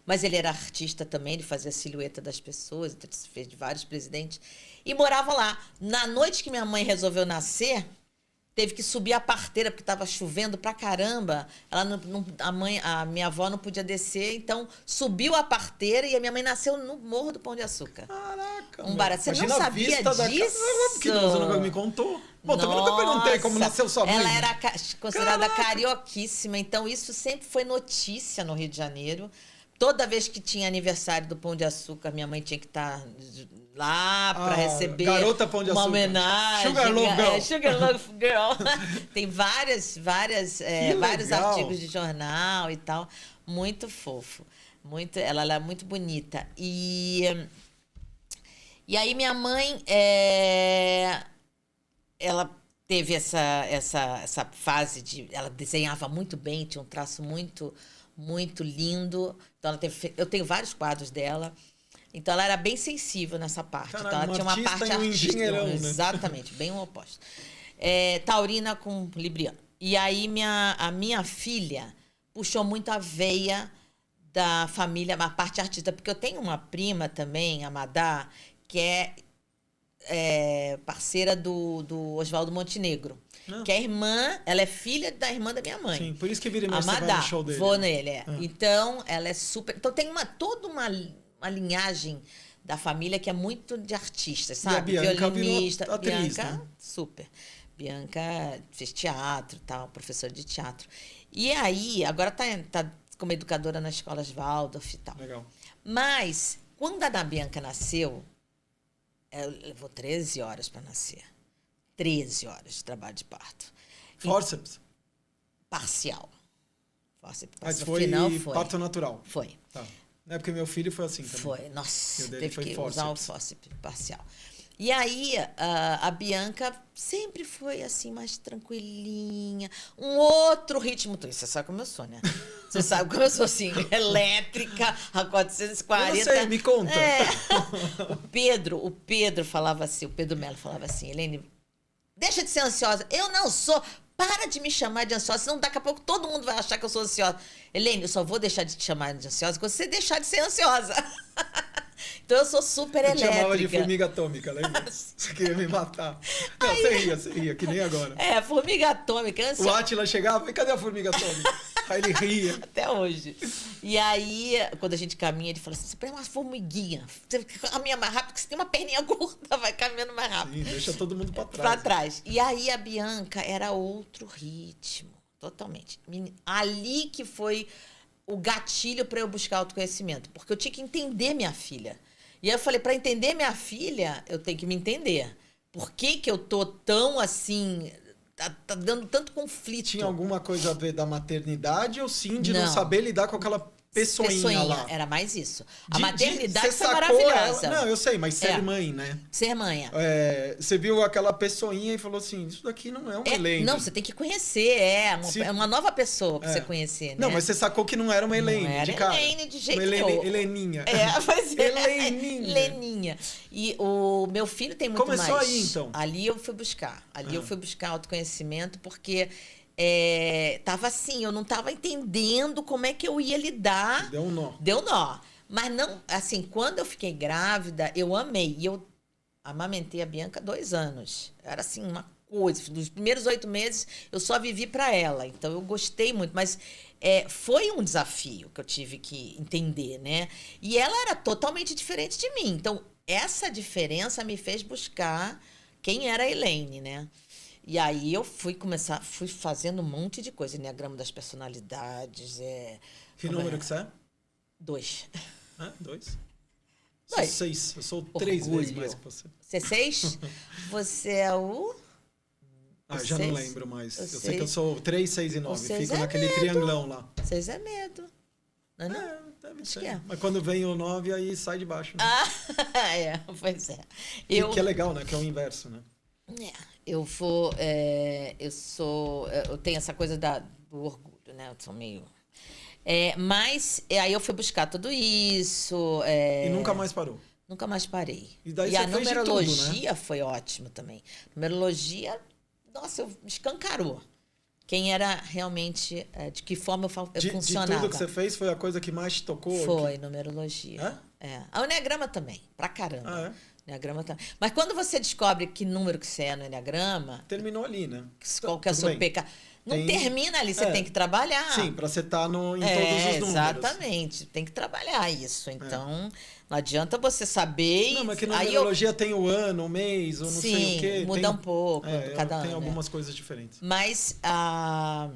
mas ele era artista também, ele fazia a silhueta das pessoas, então ele fez de vários presidentes. E morava lá. Na noite que minha mãe resolveu nascer, teve que subir a parteira, porque estava chovendo pra caramba. Ela a minha avó não podia descer, então subiu a parteira e a minha mãe nasceu no Morro do Pão de Açúcar. Caraca! Barato. Você não sabia disso? Porque você nunca me contou. Bom, também nunca perguntei como nasceu sua mãe. Ela era considerada carioquíssima, então isso sempre foi notícia no Rio de Janeiro. Toda vez que tinha aniversário do Pão de Açúcar, minha mãe tinha que estar lá para receber Garota Pão de uma Açúcar. homenagem. Sugar Love Girl. Sugar Love Girl. Tem vários artigos de jornal e tal. Muito fofo. Ela é muito bonita. E aí minha mãe, ela teve essa fase de... Ela desenhava muito bem, tinha um traço muito lindo. Então eu tenho vários quadros dela. Então ela era bem sensível nessa parte. Caralho, então ela tinha uma parte artística. Né? Exatamente, bem o oposto. Taurina com Libriano. E aí a minha filha puxou muito a veia da família, a parte artista, porque eu tenho uma prima também, a Madá, que é parceira do Oswaldo Montenegro. Que é ela é filha da irmã da minha mãe. Sim, por isso que vira e meia você vai no show dele. Vou nele, Então, ela é super... Então, tem toda uma linhagem da família que é muito de artistas, sabe? E a Bianca violinista. virou atriz, Bianca, né? super. Bianca fez teatro e tal, professora de teatro. E aí, agora tá como educadora na escola Waldorf e tal. Legal. Mas, quando a Ana Bianca nasceu, ela levou 13 horas para nascer. 13 horas de trabalho de parto. Forceps? Parcial. Forceps. Mas foi parto natural? Foi. Tá. É porque meu filho foi assim também. Foi. Nossa, teve que forceps. usar o fórceps parcial. E aí, a Bianca sempre foi assim, mais tranquilinha. Um outro ritmo. Você sabe como eu sou, né? Você sabe como eu sou, assim, elétrica, a 440. Eu não sei, me conta. O Pedro falava assim, o Pedro Melo falava assim, Helene, deixa de ser ansiosa. Eu não sou. Para de me chamar de ansiosa, senão daqui a pouco todo mundo vai achar que eu sou ansiosa. Helene, eu só vou deixar de te chamar de ansiosa quando você deixar de ser ansiosa. Então eu sou super elétrica. Eu te chamava de formiga atômica, lembra? Você queria me matar. Não, você ria, que nem agora. Formiga atômica. O Átila chegava, e cadê a formiga atômica? Aí ele ria. Até hoje. E aí, quando a gente caminha, ele fala assim, você parece uma formiguinha. Você caminha mais rápido, porque você tem uma perninha curta, vai caminhando mais rápido. Sim, deixa todo mundo pra trás. Pra trás. E aí, a Bianca era outro ritmo. Totalmente. Ali que foi o gatilho para eu buscar autoconhecimento. Porque eu tinha que entender minha filha. E aí eu falei, para entender minha filha, eu tenho que me entender. Por que eu tô tão assim... Tá dando tanto conflito. Tinha alguma coisa a ver da maternidade ou sim de não saber lidar com aquela pessoinha lá? Era mais isso. A maternidade foi maravilhosa. Não, eu sei, mas ser mãe, né? Ser mãe. Você viu aquela pessoinha e falou assim, isso daqui não é uma Elaine. Não, você tem que conhecer, é uma nova pessoa pra você conhecer, né? Não, mas você sacou que não era uma Elaine, não era de cara. Elaine de jeito nenhum. Heleninha. Pois é. Heleninha. E o meu filho tem muito Começou mais. Aí, então? Ali eu fui buscar. Eu fui buscar autoconhecimento, porque... tava assim, eu não tava entendendo como é que eu ia lidar. Deu nó. Mas não, assim, quando eu fiquei grávida, eu amei. E eu amamentei a Bianca 2 anos. Era assim, uma coisa. Nos primeiros 8 meses, eu só vivi para ela. Então, eu gostei muito. Mas foi um desafio que eu tive que entender, né? E ela era totalmente diferente de mim. Então, essa diferença me fez buscar quem era a Elaine, né? E aí eu fui fazendo um monte de coisa. Enneagrama das personalidades. Que número que você é? 2. 2? Sou 6. Eu sou 3 vezes mais que você. Você é 6? Você é o... já não lembro mais. Eu sei que eu sou 3, 6 e 9. Fico naquele triangulão lá. 6 é medo. Não? Deve ser. Mas quando vem o 9, aí sai de baixo. Né? Pois é. Que é legal, né? Que é o inverso, né? Eu tenho essa coisa do orgulho, né? Eu sou meio... mas aí eu fui buscar tudo isso. E nunca mais parou? Nunca mais parei. E daí a numerologia tudo, né? foi ótimo também. Numerologia, nossa, escancarou. quem era realmente, de que forma eu funcionava. De tudo que você fez, foi a coisa que mais te tocou? Foi, numerologia. A Enneagrama também, pra caramba. Enneagrama também. Mas quando você descobre que número que você é no Enneagrama... Terminou ali, né? Qual que é o seu pecado? Não termina ali, você tem que trabalhar. Sim, para você estar em todos os números. Exatamente, tem que trabalhar isso. Então, não adianta você saber... Não, mas que na numerologia tem o ano, o mês, ou não sei o quê. Sim, muda um pouco cada ano. Tem algumas coisas diferentes. Mas na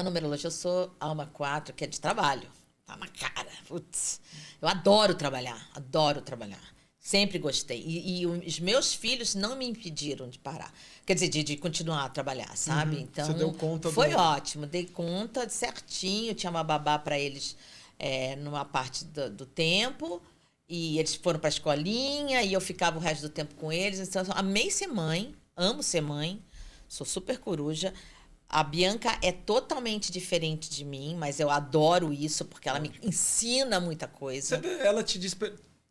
numerologia eu sou alma 4, que é de trabalho. Tá na cara. Putz, eu adoro trabalhar, adoro trabalhar. Sempre gostei. E os meus filhos não me impediram de parar. Quer dizer, de continuar a trabalhar, sabe? Então, você deu conta foi ótimo. Dei conta certinho. Tinha uma babá para eles numa parte do tempo. E eles foram para a escolinha. E eu ficava o resto do tempo com eles. Então, eu amei ser mãe. Amo ser mãe. Sou super coruja. A Bianca é totalmente diferente de mim. Mas eu adoro isso. Porque ela me ensina muita coisa. Ela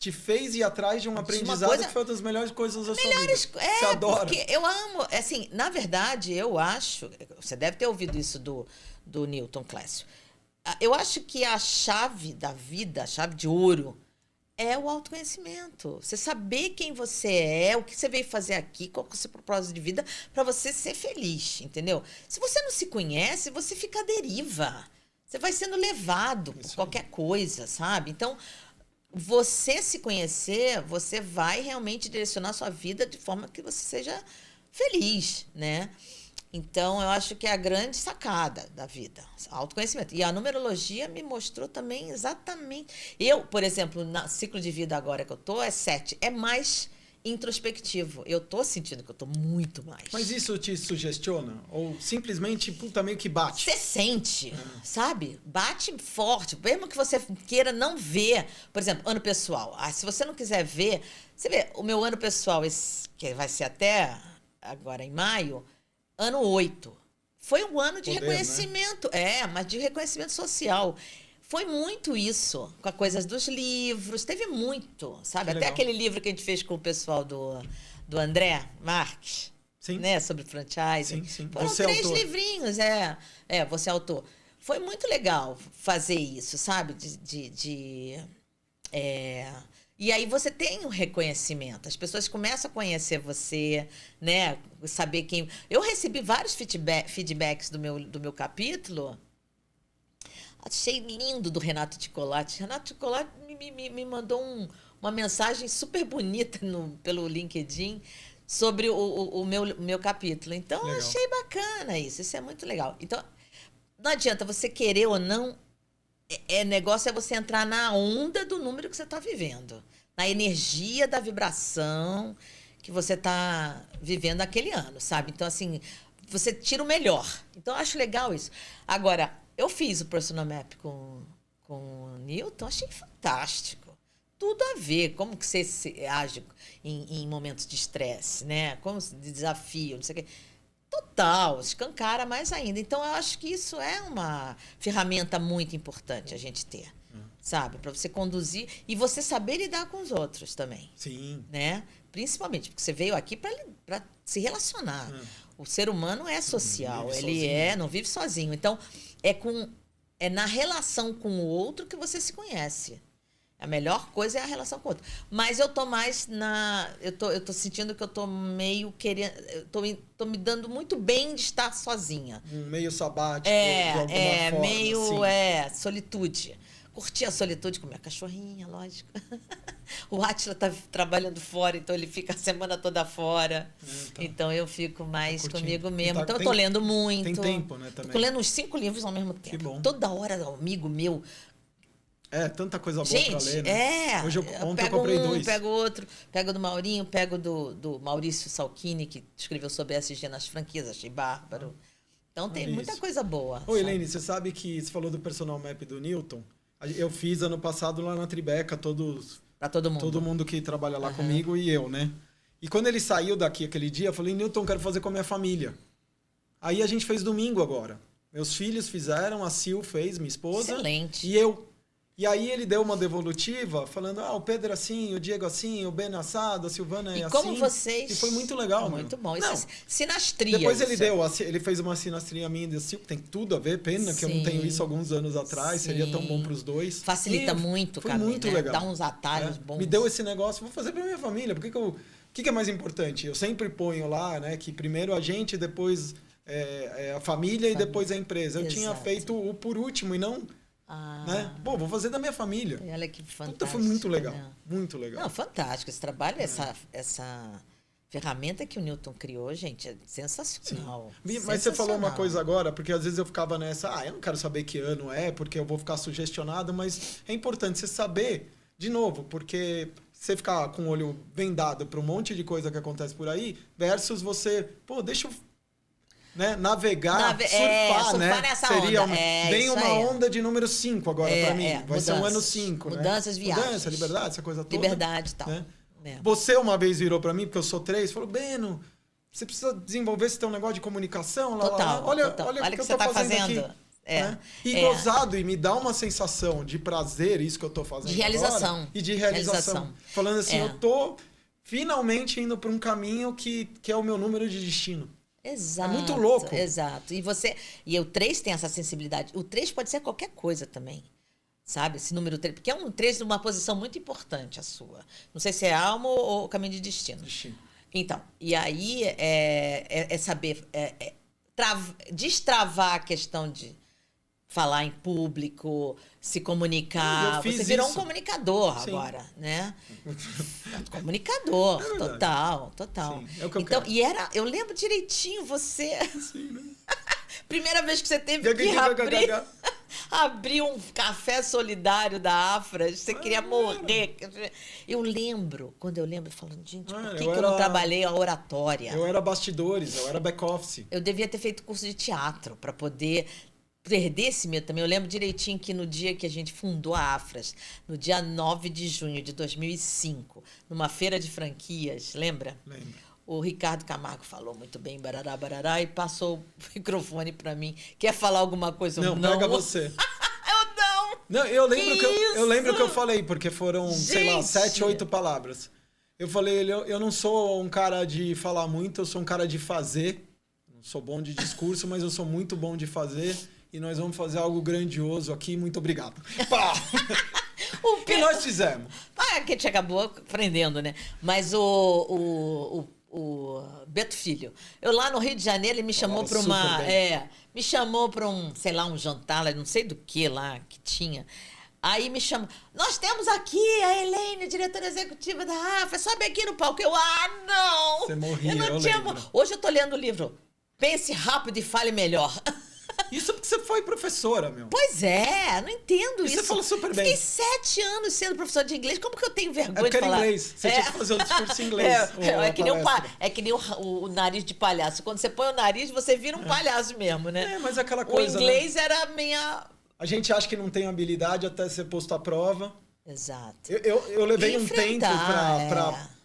te fez ir atrás de um aprendizado que foi uma das melhores coisas da sua vida. Você adora. Porque eu amo... Assim, na verdade, eu acho... Você deve ter ouvido isso do Newton Clécio. Eu acho que a chave da vida, a chave de ouro, é o autoconhecimento. Você saber quem você é, o que você veio fazer aqui, qual é o seu propósito de vida, para você ser feliz, entendeu? Se você não se conhece, você fica à deriva. Você vai sendo levado por qualquer coisa, sabe? Então... Você se conhecer, você vai realmente direcionar a sua vida de forma que você seja feliz, né? Então, eu acho que é a grande sacada da vida, autoconhecimento. E a numerologia me mostrou também exatamente... Eu, por exemplo, no ciclo de vida agora que eu tô, é 7. É mais introspectivo. Eu tô sentindo que eu tô muito mais. Mas isso te sugestiona? Ou simplesmente, meio que bate? Você sente, sabe? Bate forte. Mesmo que você queira não ver. Por exemplo, ano pessoal. Se você não quiser ver... Você vê, o meu ano pessoal, que vai ser até agora em maio, ano 8. Foi um ano de reconhecimento. Né? Mas de reconhecimento social. Foi muito isso, com as coisas dos livros, teve muito, sabe? Até aquele livro que a gente fez com o pessoal do André Marques, né? Sobre franchise. Sim. Foram você 3 autor. livrinhos, você é autor. Foi muito legal fazer isso, sabe? E aí você tem um reconhecimento, as pessoas começam a conhecer você, né? Saber quem... Eu recebi vários feedbacks do meu capítulo... Achei lindo do Renato Ticolati. Renato Ticolati me mandou uma mensagem super bonita pelo LinkedIn sobre o meu capítulo. Então, eu achei bacana isso. Isso é muito legal. Então, não adianta você querer ou não. Negócio é você entrar na onda do número que você está vivendo. Na energia da vibração que você está vivendo naquele ano, sabe? Então, assim, você tira o melhor. Então, eu acho legal isso. Agora... Eu fiz o Personal Map com o Newton, achei fantástico. Tudo a ver, como que você age em momentos de estresse, né? Como de desafio, não sei o quê. Total, escancara mais ainda. Então, eu acho que isso é uma ferramenta muito importante a gente ter, sabe? Para você conduzir e você saber lidar com os outros também. Sim. Né? Principalmente, porque você veio aqui para se relacionar. O ser humano é social, não vive sozinho. Então, é na relação com o outro que você se conhece. A melhor coisa é a relação com o outro. Mas eu tô mais eu tô sentindo que eu tô meio querendo... Tô me dando muito bem de estar sozinha. Meio sabático, de alguma forma. Meio solitude. Curti a solitude com minha cachorrinha, lógico. O Átila tá trabalhando fora, então ele fica a semana toda fora. Então eu fico mais comigo mesmo. Então eu tô lendo muito. Tem tempo, né, também. Tô lendo uns 5 livros ao mesmo tempo. Que bom. Toda hora, amigo meu. Tanta coisa boa pra ler, né? Ontem eu pego comprei 2. Pego outro, pego do Maurinho, pego do Maurício Salchini, que escreveu sobre SG nas franquias, achei bárbaro. Então tem muita coisa boa. Ô, Elaine, você sabe que você falou do Personal Map do Newton? Eu fiz ano passado lá na Tribeca, pra todo mundo. Todo mundo que trabalha lá comigo e eu, né? E quando ele saiu daqui aquele dia, eu falei, Newton, quero fazer com a minha família. Aí a gente fez domingo agora. Meus filhos fizeram, a Sil fez, minha esposa. Excelente. E eu. E aí ele deu uma devolutiva, falando, o Pedro é assim, o Diego assim, o Ben assado, a Silvana é assim. E como vocês... E foi muito legal, Muito bom. Não, isso é sinastria. Depois ele fez uma sinastria minha e tem tudo a ver, pena que eu não tenho isso alguns anos atrás, seria tão bom para os dois. Facilita muito o caminho, muito legal. Dá uns atalhos bons. Me deu esse negócio, vou fazer para minha família, porque o que é mais importante? Eu sempre ponho lá, né, que primeiro a gente, depois a família e depois a empresa. Eu tinha feito o por último e não... né? Pô, vou fazer da minha família. Olha que fantástico. Puta, foi muito legal. Né? Muito legal. Não, fantástico. Esse trabalho, essa ferramenta que o Newton criou, gente, é sensacional. Mas você falou uma coisa agora, porque às vezes eu ficava nessa, eu não quero saber que ano é, porque eu vou ficar sugestionado, mas é importante você saber, de novo, porque você ficar com o olho vendado para um monte de coisa que acontece por aí, versus você, deixa eu... né? Navegar, surfar, né? Nessa seria onda. Vem uma onda de número 5 agora para mim. Vai mudanças, ser um ano 5, né? Mudanças, viagens. Mudança, liberdade, essa coisa toda. Liberdade e tal. Né? Você uma vez virou para mim, porque eu sou 3, falou, Beno, você precisa desenvolver esse teu negócio de comunicação. Total, olha o que eu você está fazendo. Aqui. Né? E gozado, e me dá uma sensação de prazer, isso que eu tô fazendo de realização. Agora, e de realização. Falando assim, eu tô finalmente indo para um caminho que é o meu número de destino. Exato. É muito louco. Exato. E o 3 tem essa sensibilidade. O 3 pode ser qualquer coisa também. Sabe? Esse número 3. Porque é um 3 numa posição muito importante a sua. Não sei se é alma ou caminho de destino. Então, e aí é saber destravar a questão de falar em público, se comunicar. Você virou um comunicador agora, né? Comunicador, total. Sim, é o que eu quero. Eu lembro direitinho você. Sim, né? Primeira vez que você teve que abrir um café solidário da Afras, você queria morrer. Eu lembro, falando, gente, por que eu não trabalhei a oratória? Eu era bastidores, eu era back-office. Eu devia ter feito curso de teatro para poder perder esse medo também. Eu lembro direitinho que no dia que a gente fundou a Afras, no dia 9 de junho de 2005, numa feira de franquias, lembra? Lembro. O Ricardo Camargo falou muito bem, barará, barará, e passou o microfone para mim. Quer falar alguma coisa? Não, pega você. Não, eu lembro que eu falei, porque foram, sei lá, 7, 8 palavras. Eu falei, eu não sou um cara de falar muito, eu sou um cara de fazer. Não sou bom de discurso, mas eu sou muito bom de fazer. E nós vamos fazer algo grandioso aqui. Muito obrigado. Pá! O que nós fizemos? Que a gente acabou aprendendo, né? Mas o Beto Filho, eu lá no Rio de Janeiro, ele me chamou para me chamou para sei lá, um jantar, não sei do que lá que tinha. Aí me chamou, nós temos aqui a Elaine, diretora executiva da AFA, sobe aqui no palco. Não! Você morria, eu lembro. Hoje eu tô lendo o livro Pense Rápido e Fale Melhor. Isso porque você foi professora, meu. Pois é, não entendo isso. Você falou super bem. Fiquei 7 anos sendo professora de inglês. Como que eu tenho vergonha de falar? Inglês. Você tinha que fazer um discurso em inglês. É que nem o nariz de palhaço. Quando você põe o nariz, você vira um palhaço mesmo, né? Mas aquela coisa... O inglês era a minha... A gente acha que não tem habilidade até ser posto à prova. Exato. Eu levei um tempo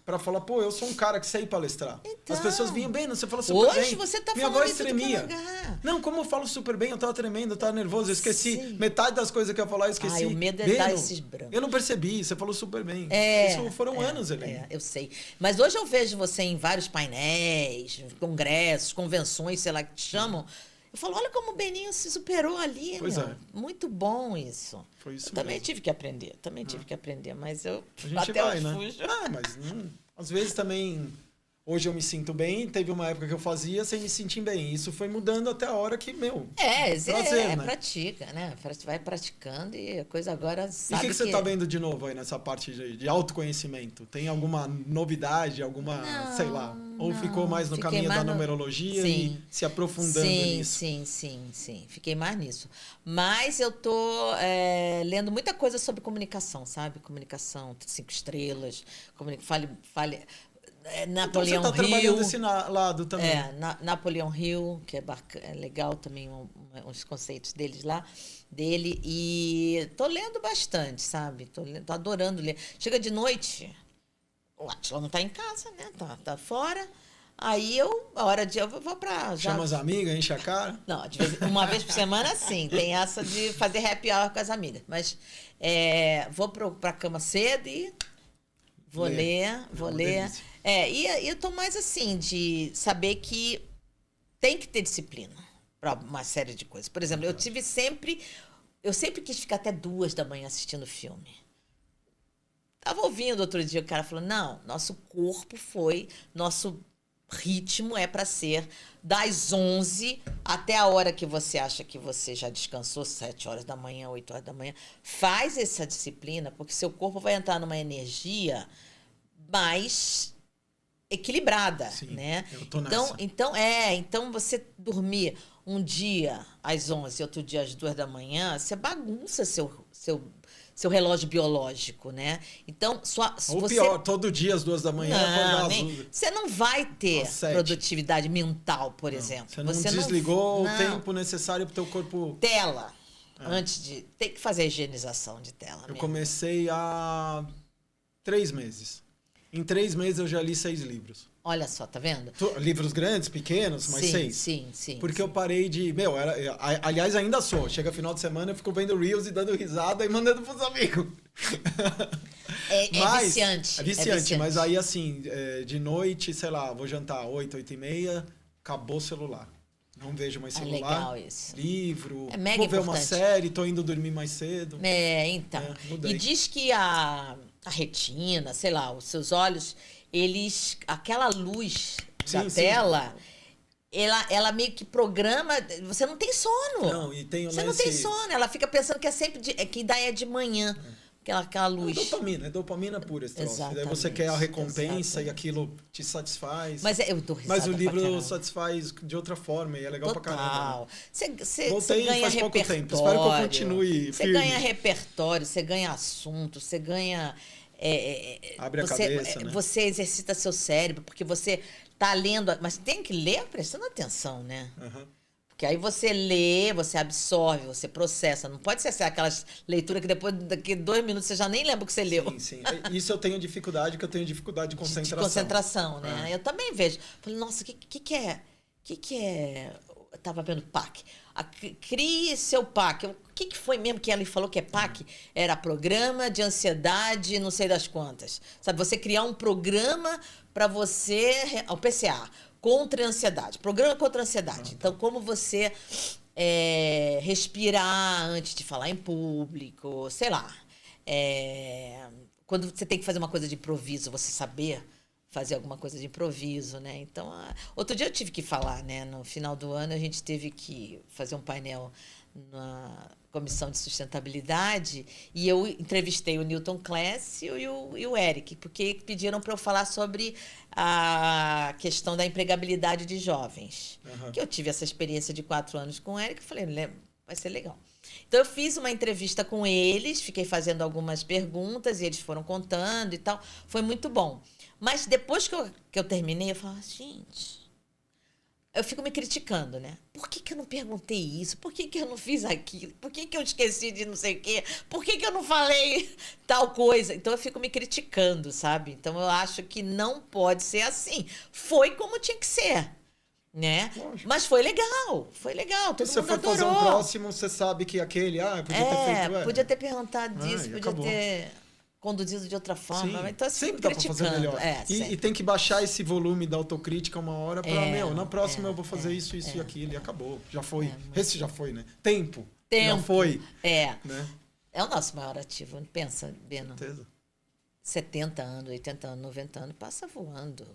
pra falar, eu sou um cara que sei palestrar. Então, as pessoas vinham bem, você fala super bem. Hoje você tá Minha falando voz tremia. Não, como eu falo super bem, eu tava tremendo, eu tava nervoso, eu esqueci. Metade das coisas que eu ia falar, eu esqueci. O medo é dar esses brancos. Eu não percebi, você falou super bem. Isso foram anos, Helene. Eu sei. Mas hoje eu vejo você em vários painéis, congressos, convenções, sei lá, que te chamam. Eu falo, olha como o Beninho se superou ali, pois meu. Muito bom isso. Foi isso também tive que aprender, mas eu a gente até vai, né? fujo. Mas às vezes também, hoje eu me sinto bem, teve uma época que eu fazia sem me sentir bem. Isso foi mudando até a hora que, prazer, né? Pratica, né? Vai praticando e a coisa agora sabe E o que você tá vendo de novo aí nessa parte de autoconhecimento? Tem alguma novidade, sei lá? Ou ficou mais no caminho da numerologia e se aprofundando nisso? Sim. Fiquei mais nisso. Mas eu tô lendo muita coisa sobre comunicação, sabe? Comunicação, 5 estrelas, fale Napoleão então você tá Hill. trabalhando desse lado também. Napoleão Hill, que é legal também, uns conceitos dele. E tô lendo bastante, sabe? Tô adorando ler. Chega de noite... O Átila não está em casa, né? Tá fora. Aí a hora de eu vou pra... Chama as amigas, enche a cara? Não, uma vez por semana, sim. Tem essa de fazer happy hour com as amigas. Mas vou pra cama cedo e vou ler. E eu tô mais assim, de saber que tem que ter disciplina para uma série de coisas. Por exemplo, eu sempre quis ficar até 2 da manhã assistindo filme. Tava ouvindo outro dia, o cara falou, não, nosso ritmo é para ser das 11 até a hora que você acha que você já descansou, 7 horas da manhã, 8 horas da manhã. Faz essa disciplina, porque seu corpo vai entrar numa energia mais equilibrada, sim, né? Eu tô nessa. Então você dormir um dia às 11, outro dia às 2 da manhã, você bagunça seu relógio biológico, né? Então, pior, todo dia às 2 da manhã acordar azul. Você não vai ter produtividade mental, por exemplo. Você não desligou o tempo necessário para o teu corpo... Tela. Antes de... Tem que fazer a higienização de tela mesmo. Eu comecei há 3 meses. Em 3 meses eu já li 6 livros. Olha só, tá vendo? Livros grandes, pequenos, mas 6. Sim. Porque eu parei de... aliás, ainda sou. Chega final de semana, eu fico vendo Reels e dando risada e mandando pros amigos. É viciante. É viciante, mas aí assim, de noite, sei lá, vou jantar 8h30, acabou o celular. Não vejo mais celular. Legal isso. Livro. É mega vou ver importante. uma série, tô indo dormir mais cedo. Então. Mudei. E diz que a retina, sei lá, os seus olhos, aquela luz da tela, ela meio que programa, você não tem sono. Não, e tem Você não tem sono, ela fica pensando que é sempre que daí é de manhã. Aquela luz. É dopamina pura esse troço. Daí você quer a recompensa e aquilo te satisfaz. Mas eu dou risada. Mas o livro satisfaz de outra forma e é legal pra caramba. Você ganha faz pouco repertório. tempo. Espero que eu continue Você firme. ganha repertório, você ganha assunto, você ganha... Abre a cabeça, né? Você exercita seu cérebro, porque você tá lendo... Mas tem que ler prestando atenção, né? Uhum. Porque aí você lê, você absorve, você processa. Não pode ser aquelas leituras que depois, daqui 2 minutos, você já nem lembra o que você leu. Sim. Isso eu tenho dificuldade, que eu tenho dificuldade de concentração. De concentração, né? Eu também vejo. Falei, nossa, o que é? Eu tava vendo PAC. Crie seu PAC. O que foi mesmo que ela falou que é PAC? Era programa de ansiedade, não sei das quantas. Sabe, você criar um programa para você... O PCA. Contra a ansiedade. Programa contra a ansiedade. Então, como você respirar antes de falar em público, sei lá. Quando você tem que fazer uma coisa de improviso, você saber fazer alguma coisa de improviso, né? Então, outro dia eu tive que falar, né? No final do ano, a gente teve que fazer um painel na Comissão de Sustentabilidade e eu entrevistei o Newton Clécio e o Eric, porque pediram para eu falar sobre a questão da empregabilidade de jovens. Uhum. Que eu tive essa experiência de 4 anos com o Eric e falei, vai ser legal. Então, eu fiz uma entrevista com eles, fiquei fazendo algumas perguntas e eles foram contando e tal. Foi muito bom. Mas depois que eu terminei, eu falei, gente... Eu fico me criticando, né? Por que eu não perguntei isso? Por que eu não fiz aquilo? Por que eu esqueci de não sei o quê? Por que eu não falei tal coisa? Então, eu fico me criticando, sabe? Então, eu acho que não pode ser assim. Foi como tinha que ser, né? Lógico. Mas foi legal. Todo mundo se você for fazer um próximo, você sabe que aquele... podia ter feito... Podia ter perguntado disso, podia acabou. Ter... conduzido de outra forma. Sim, então, sempre dá para fazer melhor. E tem que baixar esse volume da autocrítica uma hora para, na próxima eu vou fazer isso e aquilo. E acabou. Já foi. Esse já foi, né? Tempo. Já foi. Né? É o nosso maior ativo. Pensa, Beno. Certeza. 70 anos, 80 anos, 90 anos, passa voando.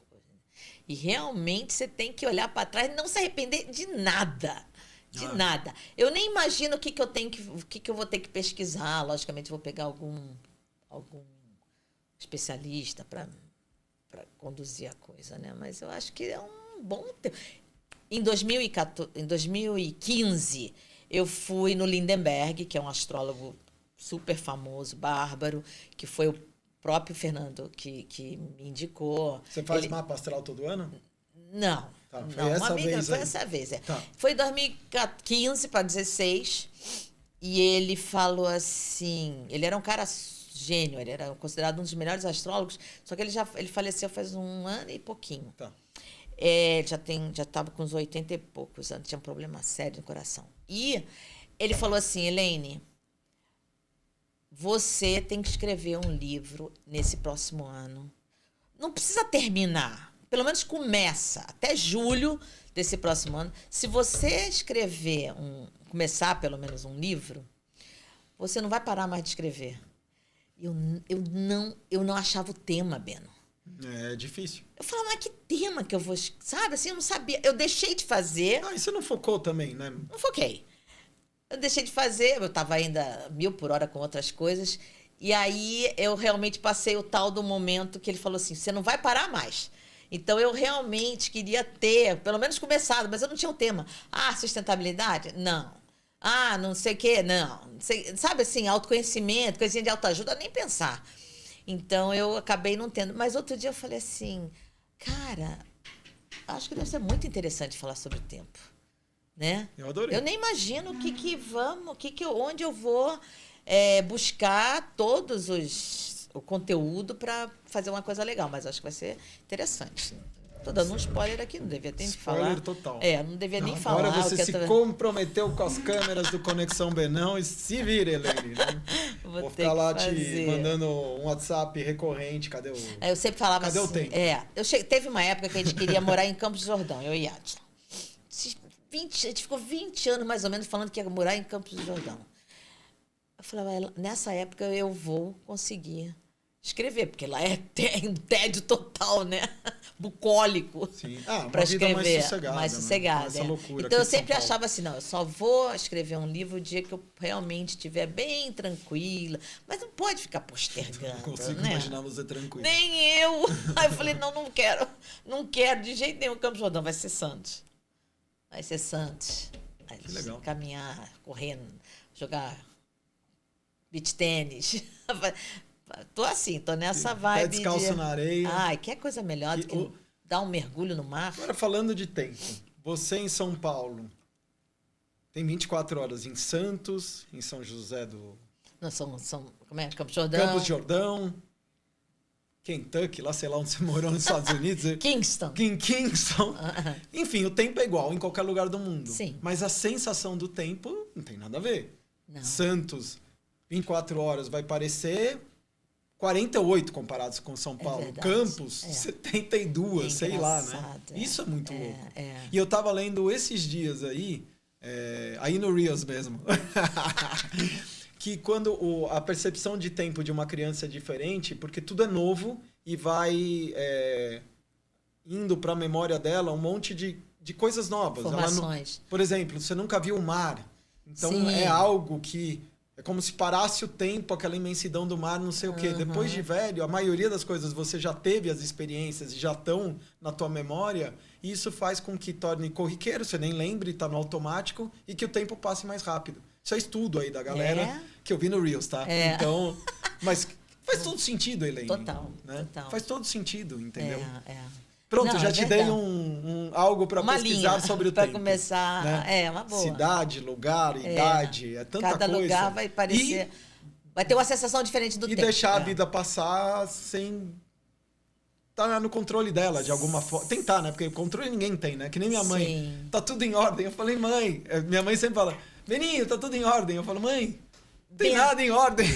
E realmente você tem que olhar para trás e não se arrepender de nada. De nada. Eu nem imagino o que eu vou ter que pesquisar. Logicamente, vou pegar algum especialista para conduzir a coisa, né? Mas eu acho que é um bom tempo. Em 2015, eu fui no Lindenberg, que é um astrólogo super famoso, bárbaro, que foi o próprio Fernando que me indicou. Você faz mapa astral todo ano? Não. Tá, foi essa vez. Tá. Foi 2015 para 2016, e ele falou assim, ele era um cara gênio, ele era considerado um dos melhores astrólogos, só que ele faleceu faz 1 ano e pouquinho. Tá. Já estava com uns 80 e poucos anos, tinha um problema sério no coração. E ele falou assim, Elaine, você tem que escrever um livro nesse próximo ano. Não precisa terminar, pelo menos começa, até julho desse próximo ano. Se você começar pelo menos um livro, você não vai parar mais de escrever. Eu não achava o tema, Beno. É difícil. Eu falava, mas que tema que eu vou... Sabe, assim, eu não sabia. Eu deixei de fazer... E você não focou também, né? Não foquei. Eu deixei de fazer, eu estava ainda 1000 por hora com outras coisas. E aí eu realmente passei o tal do momento que ele falou assim, você não vai parar mais. Então eu realmente queria ter, pelo menos começado, mas eu não tinha um tema. Sustentabilidade? Não. Não sei o quê? Não. Sabe assim, autoconhecimento, coisinha de autoajuda, nem pensar. Então, eu acabei não tendo. Mas outro dia eu falei assim, cara, acho que deve ser muito interessante falar sobre o tempo. Né? Eu adorei. Eu nem imagino onde eu vou buscar o conteúdo para fazer uma coisa legal. Mas acho que vai ser interessante. Tô dando um spoiler aqui, não devia nem falar. Spoiler total. Não devia nem falar. Agora você se comprometeu com as câmeras do Conexão Benão e se vira, Elaine. Né? Vou ficar lá te mandando um WhatsApp recorrente. Cadê o... Eu sempre falava cadê assim... o tempo? Teve uma época que a gente queria morar em Campos do Jordão, eu e Adson. A gente ficou 20 anos mais ou menos falando que ia morar em Campos do Jordão. Eu falava, nessa época eu vou conseguir escrever, porque lá é um tédio total, né? Bucólico. Sim. Para escrever. Mais sossegada. Essa loucura então eu sempre achava assim, não, eu só vou escrever um livro o dia que eu realmente estiver bem tranquila. Mas não pode ficar postergando. Não consigo né? imaginar você tranquila. Nem eu. Aí eu falei, não quero. Não quero de jeito nenhum. Campos do Jordão vai ser Santos. Vai ser Santos. Que legal. Caminhar, correndo, jogar beach tênis. Tô assim, tô nessa vibe. Pé descalço na areia. Que é coisa melhor do que dar um mergulho no mar. Agora, falando de tempo, você em São Paulo tem 24 horas em Santos, em São José do... Não, como é? Campos do Jordão. Campos de Jordão, Kentucky, lá sei lá onde você morou nos Estados Unidos. Kingston. Kingston. Enfim, o tempo é igual em qualquer lugar do mundo. Sim. Mas a sensação do tempo não tem nada a ver. Não. Santos, 24 horas vai parecer 48 comparados com São Paulo. Verdade. Campos, 72, sei lá, né? Isso é muito louco. E eu tava lendo esses dias aí no Reels mesmo, que quando a percepção de tempo de uma criança é diferente, porque tudo é novo e vai indo para a memória dela um monte de coisas novas. Informações. Por exemplo, você nunca viu o mar. Então Sim. é algo que... É como se parasse o tempo, aquela imensidão do mar, não sei o quê. Depois de velho, a maioria das coisas você já teve as experiências e já estão na tua memória. E isso faz com que torne corriqueiro, você nem lembre, está no automático, e que o tempo passe mais rápido. Isso é estudo aí da galera que eu vi no Reels, tá? Então, mas faz todo sentido, Elaine. Total, né? total. Faz todo sentido, entendeu? Não, Pronto, já te dei algo para pesquisar sobre o tempo. Para começar, né? Uma boa. Cidade, lugar, idade, é tanta coisa. Cada lugar vai parecer... vai ter uma sensação diferente do tempo. E deixar a vida passar sem estar no controle dela, de alguma forma. Tentar, né? Porque controle ninguém tem, né? Que nem minha mãe. Sim. Tá tudo em ordem. Eu falei, mãe... Minha mãe sempre fala, Beninho, tá tudo em ordem. Eu falo, mãe, não tem nada em ordem.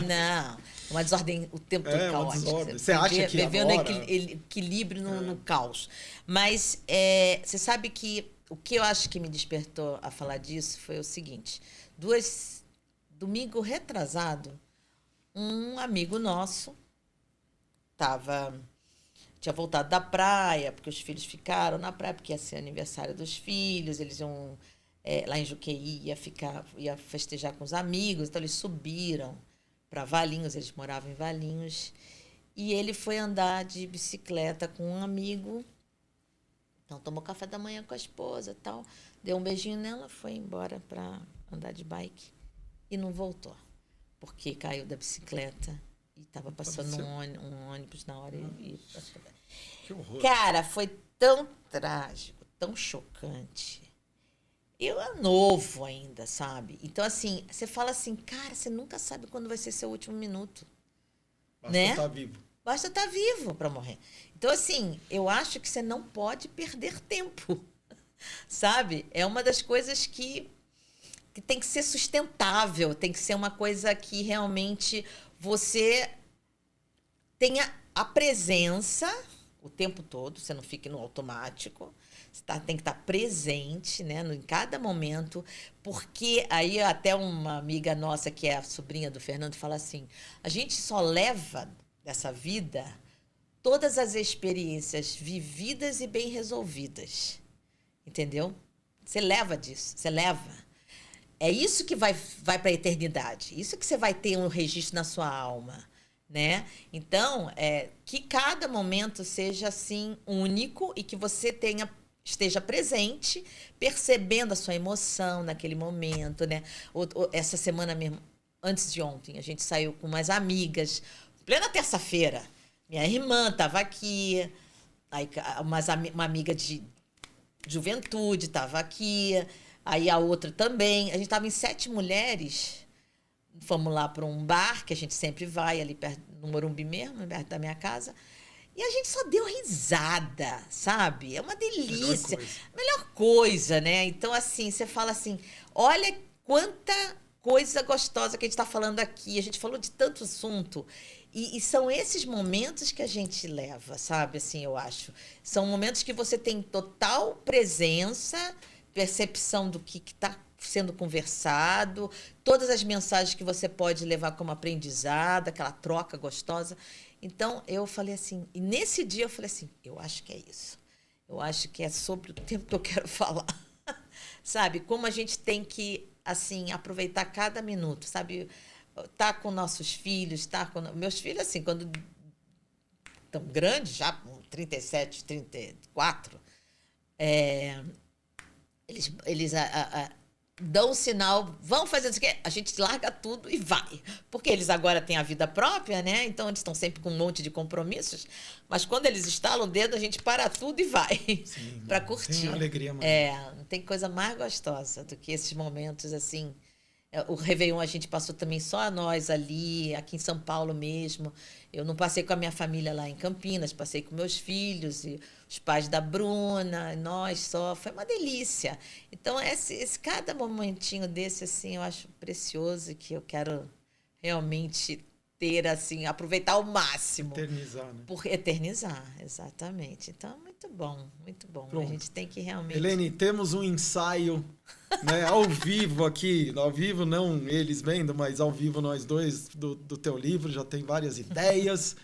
Não... Uma desordem o tempo todo caótica. Você acha que vivendo agora... equilíbrio no caos. Mas você sabe que o que eu acho que me despertou a falar disso foi o seguinte. Domingo retrasado, um amigo nosso tinha voltado da praia, porque os filhos ficaram na praia, porque ia ser aniversário dos filhos, eles iam lá em Juqueí, ia festejar com os amigos, então eles subiram para Valinhos, eles moravam em Valinhos, e ele foi andar de bicicleta com um amigo, então tomou café da manhã com a esposa e tal, deu um beijinho nela, foi embora para andar de bike e não voltou, porque caiu da bicicleta e estava passando um ônibus na hora e... Que horror. Cara, foi tão trágico, tão chocante. Eu é novo ainda, sabe? Então, assim, você fala assim, cara, você nunca sabe quando vai ser seu último minuto. Basta né? estar vivo. Basta estar vivo para morrer. Então, assim, eu acho que você não pode perder tempo, sabe? É uma das coisas que tem que ser sustentável, tem que ser uma coisa que realmente você tenha a presença o tempo todo, você não fique no automático, você tem que estar presente, né, em cada momento, porque aí até uma amiga nossa, que é a sobrinha do Fernando, fala assim, a gente só leva dessa vida todas as experiências vividas e bem resolvidas, entendeu? Você leva disso, você leva. É isso que vai para a eternidade, isso que você vai ter um registro na sua alma. Né? Então, que cada momento seja assim único e que você esteja presente, percebendo a sua emoção naquele momento, né? Essa semana mesmo, antes de ontem, a gente saiu com umas amigas, plena terça-feira. Minha irmã estava aqui, aí uma amiga de juventude estava aqui, aí a outra também. A gente estava em 7 mulheres. Fomos lá para um bar, que a gente sempre vai, ali perto, no Morumbi mesmo, perto da minha casa. E a gente só deu risada, sabe? É uma delícia. Melhor coisa, né? Então, assim, você fala assim, olha quanta coisa gostosa que a gente está falando aqui. A gente falou de tanto assunto. E são esses momentos que a gente leva, sabe? Assim, eu acho. São momentos que você tem total presença, percepção do que está sendo conversado, todas as mensagens que você pode levar como aprendizado, aquela troca gostosa. Então, eu falei assim, e nesse dia eu falei assim, eu acho que é isso. Eu acho que é sobre o tempo que eu quero falar. Sabe? Como a gente tem que, assim, aproveitar cada minuto, sabe? Tá com nossos filhos, tá com... Meus filhos, assim, quando estão grandes, já com 37, 34, eles dão um sinal, vão fazer isso aqui, a gente larga tudo e vai. Porque eles agora têm a vida própria, né? Então eles estão sempre com um monte de compromissos, mas quando eles estalam o dedo, a gente para tudo e vai para curtir. Tem alegria, mano. Não tem coisa mais gostosa do que esses momentos assim. O Réveillon a gente passou também só nós ali, aqui em São Paulo mesmo. Eu não passei com a minha família lá em Campinas, passei com meus filhos e os pais da Bruna, nós só. Foi uma delícia. Então, cada momentinho desse, assim, eu acho precioso, que eu quero realmente ter, assim, aproveitar ao máximo. Eternizar, né? Eternizar, exatamente. Então, muito bom, muito bom. Pronto. A gente tem que realmente... Helene, temos um ensaio, né, ao vivo aqui. Ao vivo, não eles vendo, mas ao vivo nós dois, do teu livro. Já tem várias ideias.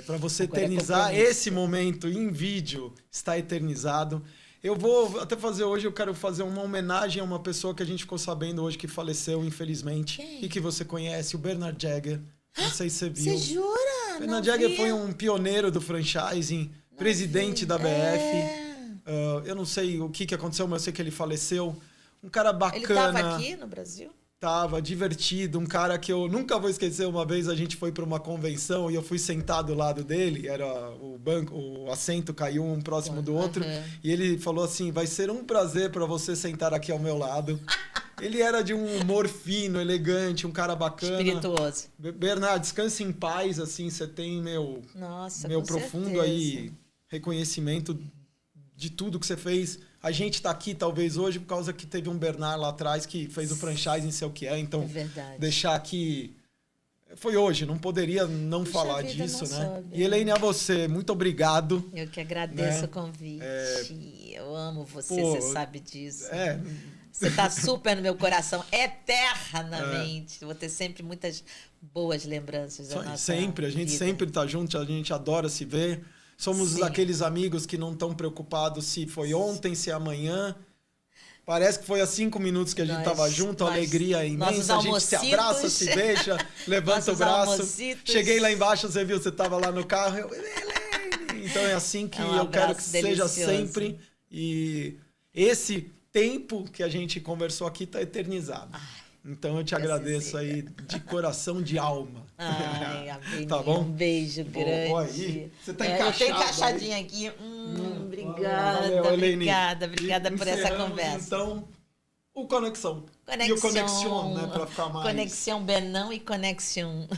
Para você agora eternizar esse momento em vídeo, está eternizado. Eu vou até fazer hoje, eu quero fazer uma homenagem a uma pessoa que a gente ficou sabendo hoje que faleceu, infelizmente. Quem? E que você conhece, o Bernard Jagger. Não sei se você viu. Você jura? Bernard Jagger foi um pioneiro do franchising, presidente da BF. Eu não sei o que aconteceu, mas eu sei que ele faleceu. Um cara bacana. Ele estava aqui no Brasil? Tava divertido, um cara que eu nunca vou esquecer. Uma vez a gente foi para uma convenção e eu fui sentado ao lado dele, era o assento caiu um próximo do outro, e ele falou assim, vai ser um prazer para você sentar aqui ao meu lado. Ele era de um humor fino, elegante, um cara bacana. Espirituoso. Bernardo, descanse em paz, assim, você tem meu profundo certeza. Aí reconhecimento de tudo que você fez. A gente está aqui, talvez, hoje, por causa que teve um Bernard lá atrás que fez o franchising ser o que é. Então, deixar aqui... Foi hoje, não poderia não falar disso, né? Soube. E, Helene, a você, muito obrigado. Eu que agradeço o convite. Eu amo você, você sabe disso. Você está super no meu coração, eternamente. Vou ter sempre muitas boas lembranças da nossa sempre, a gente vida. Sempre está junto, a gente adora se ver. Somos aqueles amigos que não estão preocupados se foi ontem, se é amanhã. Parece que foi há 5 minutos que a gente estava junto, a alegria é imensa. A gente se abraça, se beija, levanta o braço. Cheguei lá embaixo, você viu, você estava lá no carro. Então é assim que eu quero que seja sempre. E esse tempo que a gente conversou aqui está eternizado. Então eu te agradeço aí de coração, de alma. Tá bom? Um beijo grande. Aí. Você tá encaixado. Eu tô encaixadinha aqui. Obrigada, valeu, obrigada por essa conversa. Então, o Conexão. E o Conexion, né? Pra ficar mais... Conexão Benão e Conexão.